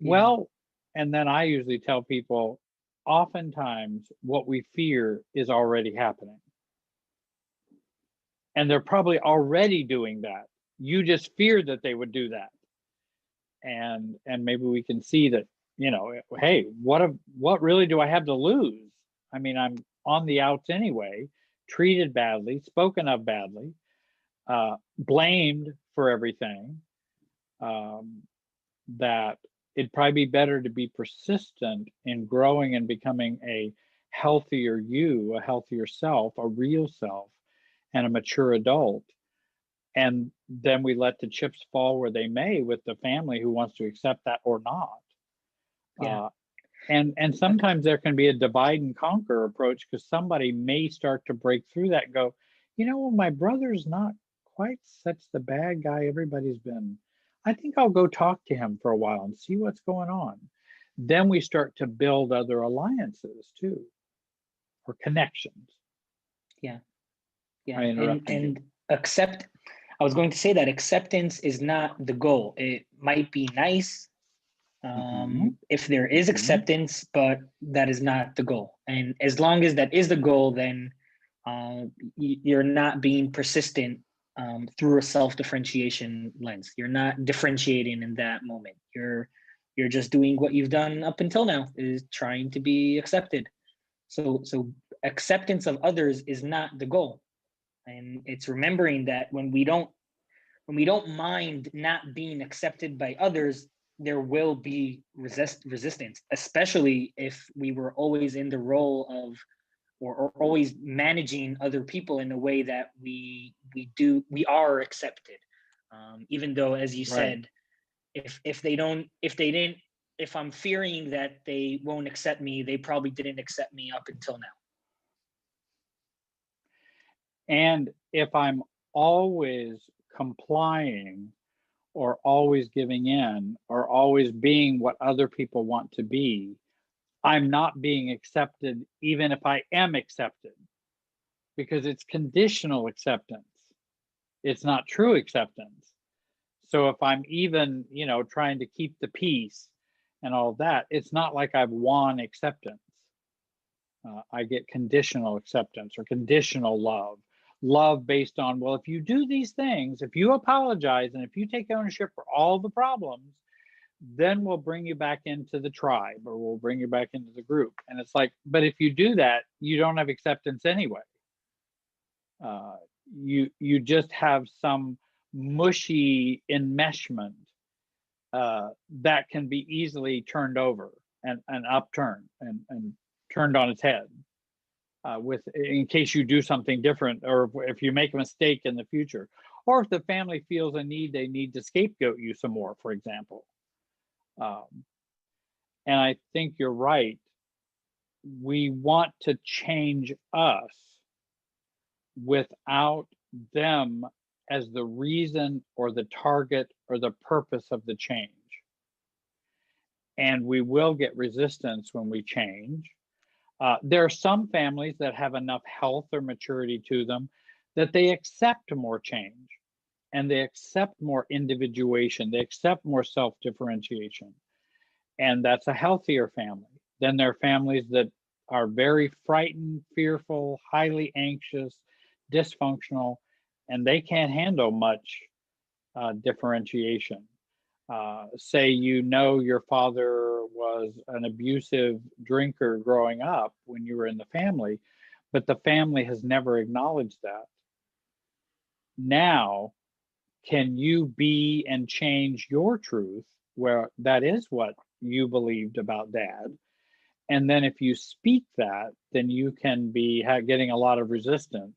Well, and then I usually tell people, oftentimes what we fear is already happening. And they're probably already doing that. You just feared that they would do that. And maybe we can see that, hey, what really do I have to lose? I mean, I'm on the outs anyway, treated badly, spoken of badly, blamed for everything, that it'd probably be better to be persistent in growing and becoming a healthier you, a healthier self, a real self, and a mature adult. And then we let the chips fall where they may with the family who wants to accept that or not. And sometimes there can be a divide and conquer approach, because somebody may start to break through that and go, my brother's not quite such the bad guy everybody's been. I think I'll go talk to him for a while and see what's going on. Then we start to build other alliances too, or connections. And I was going to say that acceptance is not the goal. It might be nice if there is acceptance, but that is not the goal. And as long as that is the goal, then you're not being persistent through a self-differentiation lens. You're not differentiating in that moment. You're just doing what you've done up until now, is trying to be accepted. So acceptance of others is not the goal. And it's remembering that when we don't mind not being accepted by others, there will be resistance, especially if we were always in the role of, or always managing other people in a way that we are accepted. Even though, as you said, if I'm fearing that they won't accept me, they probably didn't accept me up until now. And if I'm always complying or always giving in or always being what other people want to be, I'm not being accepted, even if I am accepted, because it's conditional acceptance. It's not true acceptance. So if I'm even, trying to keep the peace and all that, it's not like I've won acceptance. I get conditional acceptance or conditional love based on, well, if you do these things, if you apologize, and if you take ownership for all the problems, then we'll bring you back into the tribe, or we'll bring you back into the group. And it's like, but if you do that, you don't have acceptance anyway. You just have some mushy enmeshment that can be easily turned over and upturned and turned on its head, in case you do something different, or if you make a mistake in the future, or if the family feels a need, they need to scapegoat you some more, for example. And I think you're right. We want to change us without them as the reason or the target or the purpose of the change. And we will get resistance when we change. There are some families that have enough health or maturity to them that they accept more change, and they accept more individuation. They accept more self-differentiation. And that's a healthier family. Then there are families that are very frightened, fearful, highly anxious, dysfunctional, and they can't handle much differentiation. Say your father was an abusive drinker growing up when you were in the family, but the family has never acknowledged that. Now, can you be and change your truth where that is what you believed about dad? And then if you speak that, then you can be getting a lot of resistance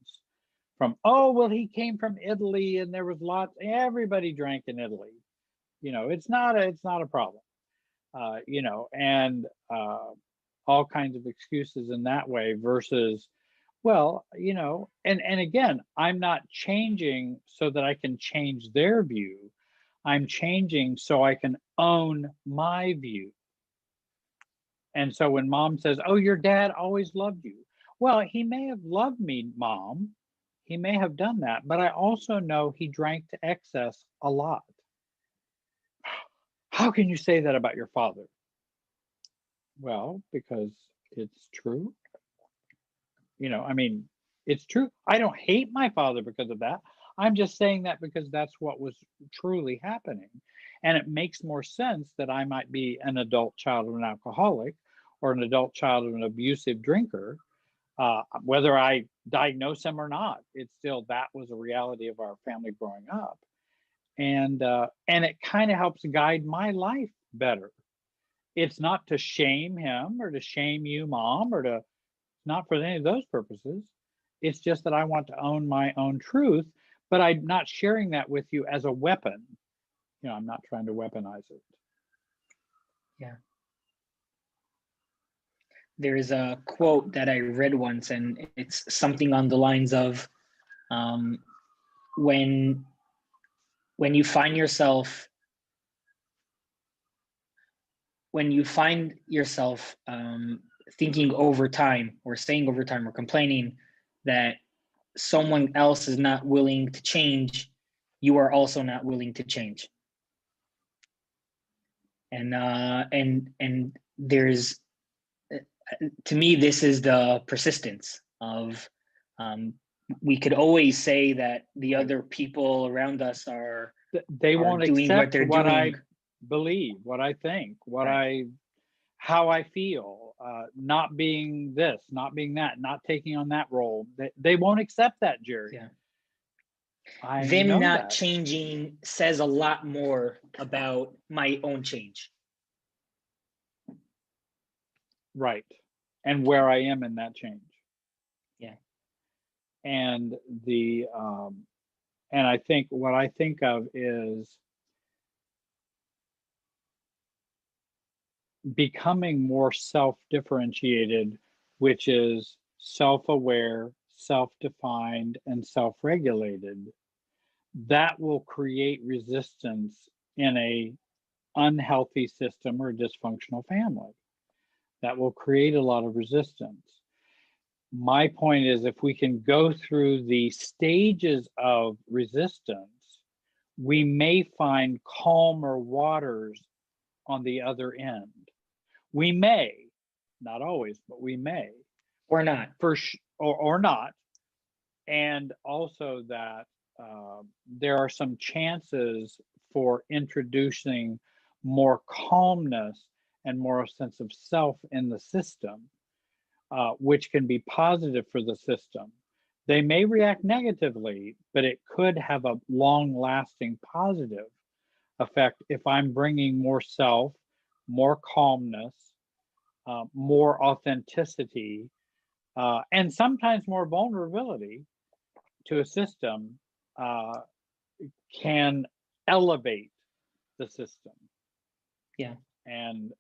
from, oh, well, he came from Italy and there was everybody drank in Italy. It's not a problem, and all kinds of excuses in that way versus, well, and again, I'm not changing so that I can change their view. I'm changing so I can own my view. And so when mom says, oh, your dad always loved you. Well, he may have loved me, mom. He may have done that, but I also know he drank to excess a lot. How can you say that about your father? Well, because it's true. It's true. I don't hate my father because of that. I'm just saying that because that's what was truly happening. And it makes more sense that I might be an adult child of an alcoholic or an adult child of an abusive drinker, whether I diagnose him or not. It's still, that was a reality of our family growing up. And it kind of helps guide my life better. It's not to shame him or to shame you, mom, or not for any of those purposes. It's just that I want to own my own truth, but I'm not sharing that with you as a weapon. I'm not trying to weaponize it. Yeah. There is a quote that I read once, and it's something on the lines of, when you find yourself thinking over time or saying over time or complaining that someone else is not willing to change, you are also not willing to change. And there's, to me, this is the persistence of, we could always say that the other people around us they won't doing accept what they're what doing. I believe, what I think, how I feel. not being this, not being that, not taking on that role. They won't accept that, Jerry. Yeah. I Them know not that. changing says a lot more about my own change. Right. And where I am in that change. Yeah. And and I think what I think of is becoming more self-differentiated, which is self-aware, self-defined, and self-regulated. That will create resistance in a unhealthy system or dysfunctional family. That will create a lot of resistance. My point is, if we can go through the stages of resistance, we may find calmer waters on the other end. We may, not always, but we may. Or not. Or not. And also that there are some chances for introducing more calmness and more sense of self in the system, which can be positive for the system. They may react negatively, but it could have a long-lasting positive effect if I'm bringing more self, more calmness, more authenticity, and sometimes more vulnerability to a system, can elevate the system. Yeah. And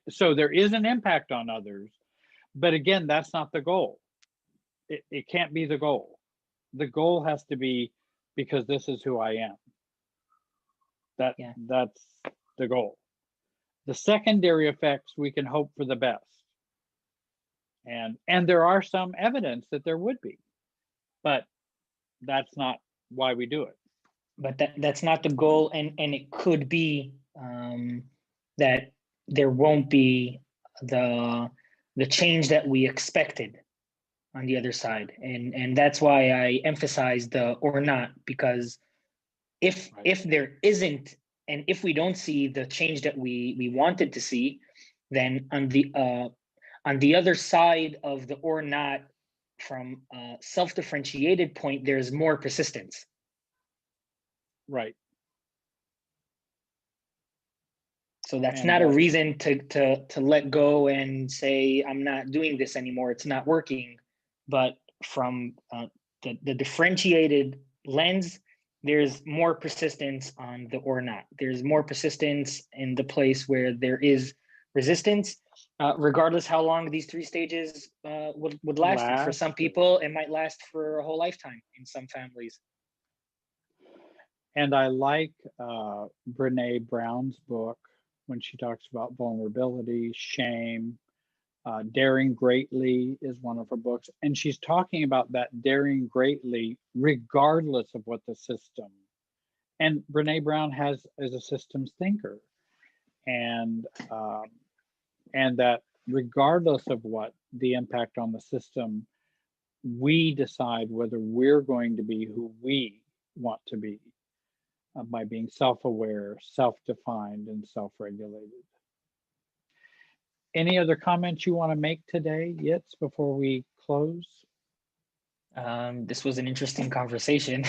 so there is an impact on others, but again, that's not the goal. It can't be the goal. The goal has to be because this is who I am. That's the goal. The secondary effects, we can hope for the best. And there are some evidence that there would be, but that's not why we do it. But that's not the goal, and it could be that there won't be the change that we expected on the other side, and that's why I emphasize the or not, because if there isn't, and if we don't see the change that we wanted to see, then on the other side of the or not, from a self-differentiated point, there's more persistence. Right. So that's not a reason to let go and say, I'm not doing this anymore, it's not working. But from the differentiated lens, there's more persistence on the or not. There's more persistence in the place where there is resistance, regardless how long these three stages would last. And for some people, it might last for a whole lifetime in some families. And I like Brene Brown's book when she talks about vulnerability, shame. Daring Greatly is one of her books. And she's talking about that daring greatly, regardless of what the system. And Brene Brown is a systems thinker. And that regardless of what the impact on the system, we decide whether we're going to be who we want to be by being self-aware, self-defined, and self-regulated. Any other comments you want to make today, Yitz, before we close? This was an interesting conversation.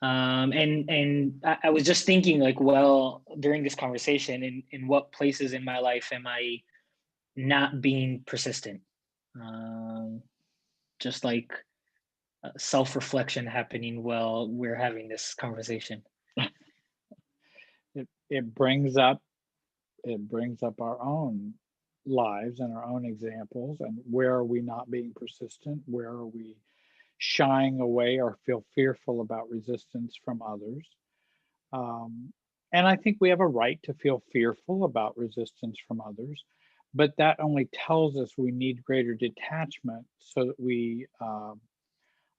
And I was just thinking, like, well, during this conversation, in what places in my life am I not being persistent? Just like self-reflection happening while we're having this conversation. It brings up our own lives and our own examples, and where are we not being persistent? Where are we shying away or feel fearful about resistance from others? And I think we have a right to feel fearful about resistance from others, but that only tells us we need greater detachment so that we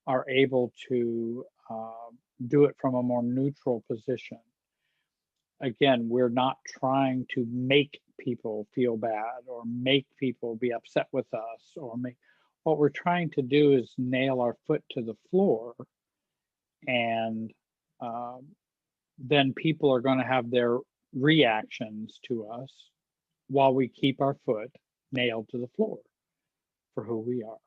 are able to do it from a more neutral position. Again, we're not trying to make people feel bad or make people be upset with us, or what we're trying to do is nail our foot to the floor, and then people are going to have their reactions to us while we keep our foot nailed to the floor for who we are.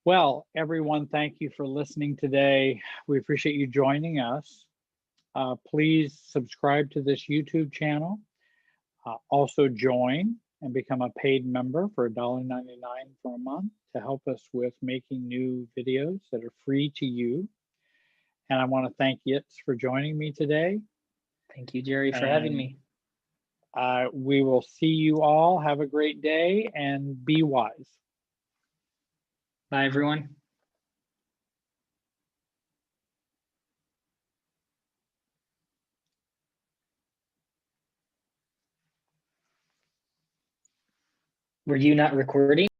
Well, everyone, thank you for listening today. We appreciate you joining us. Please subscribe to this YouTube channel. Also join and become a paid member for $1.99 for a month to help us with making new videos that are free to you. And I want to thank Yitz for joining me today. Thank you, Jerry, for having me. We will see you all. Have a great day and be wise. Bye, everyone. Were you not recording?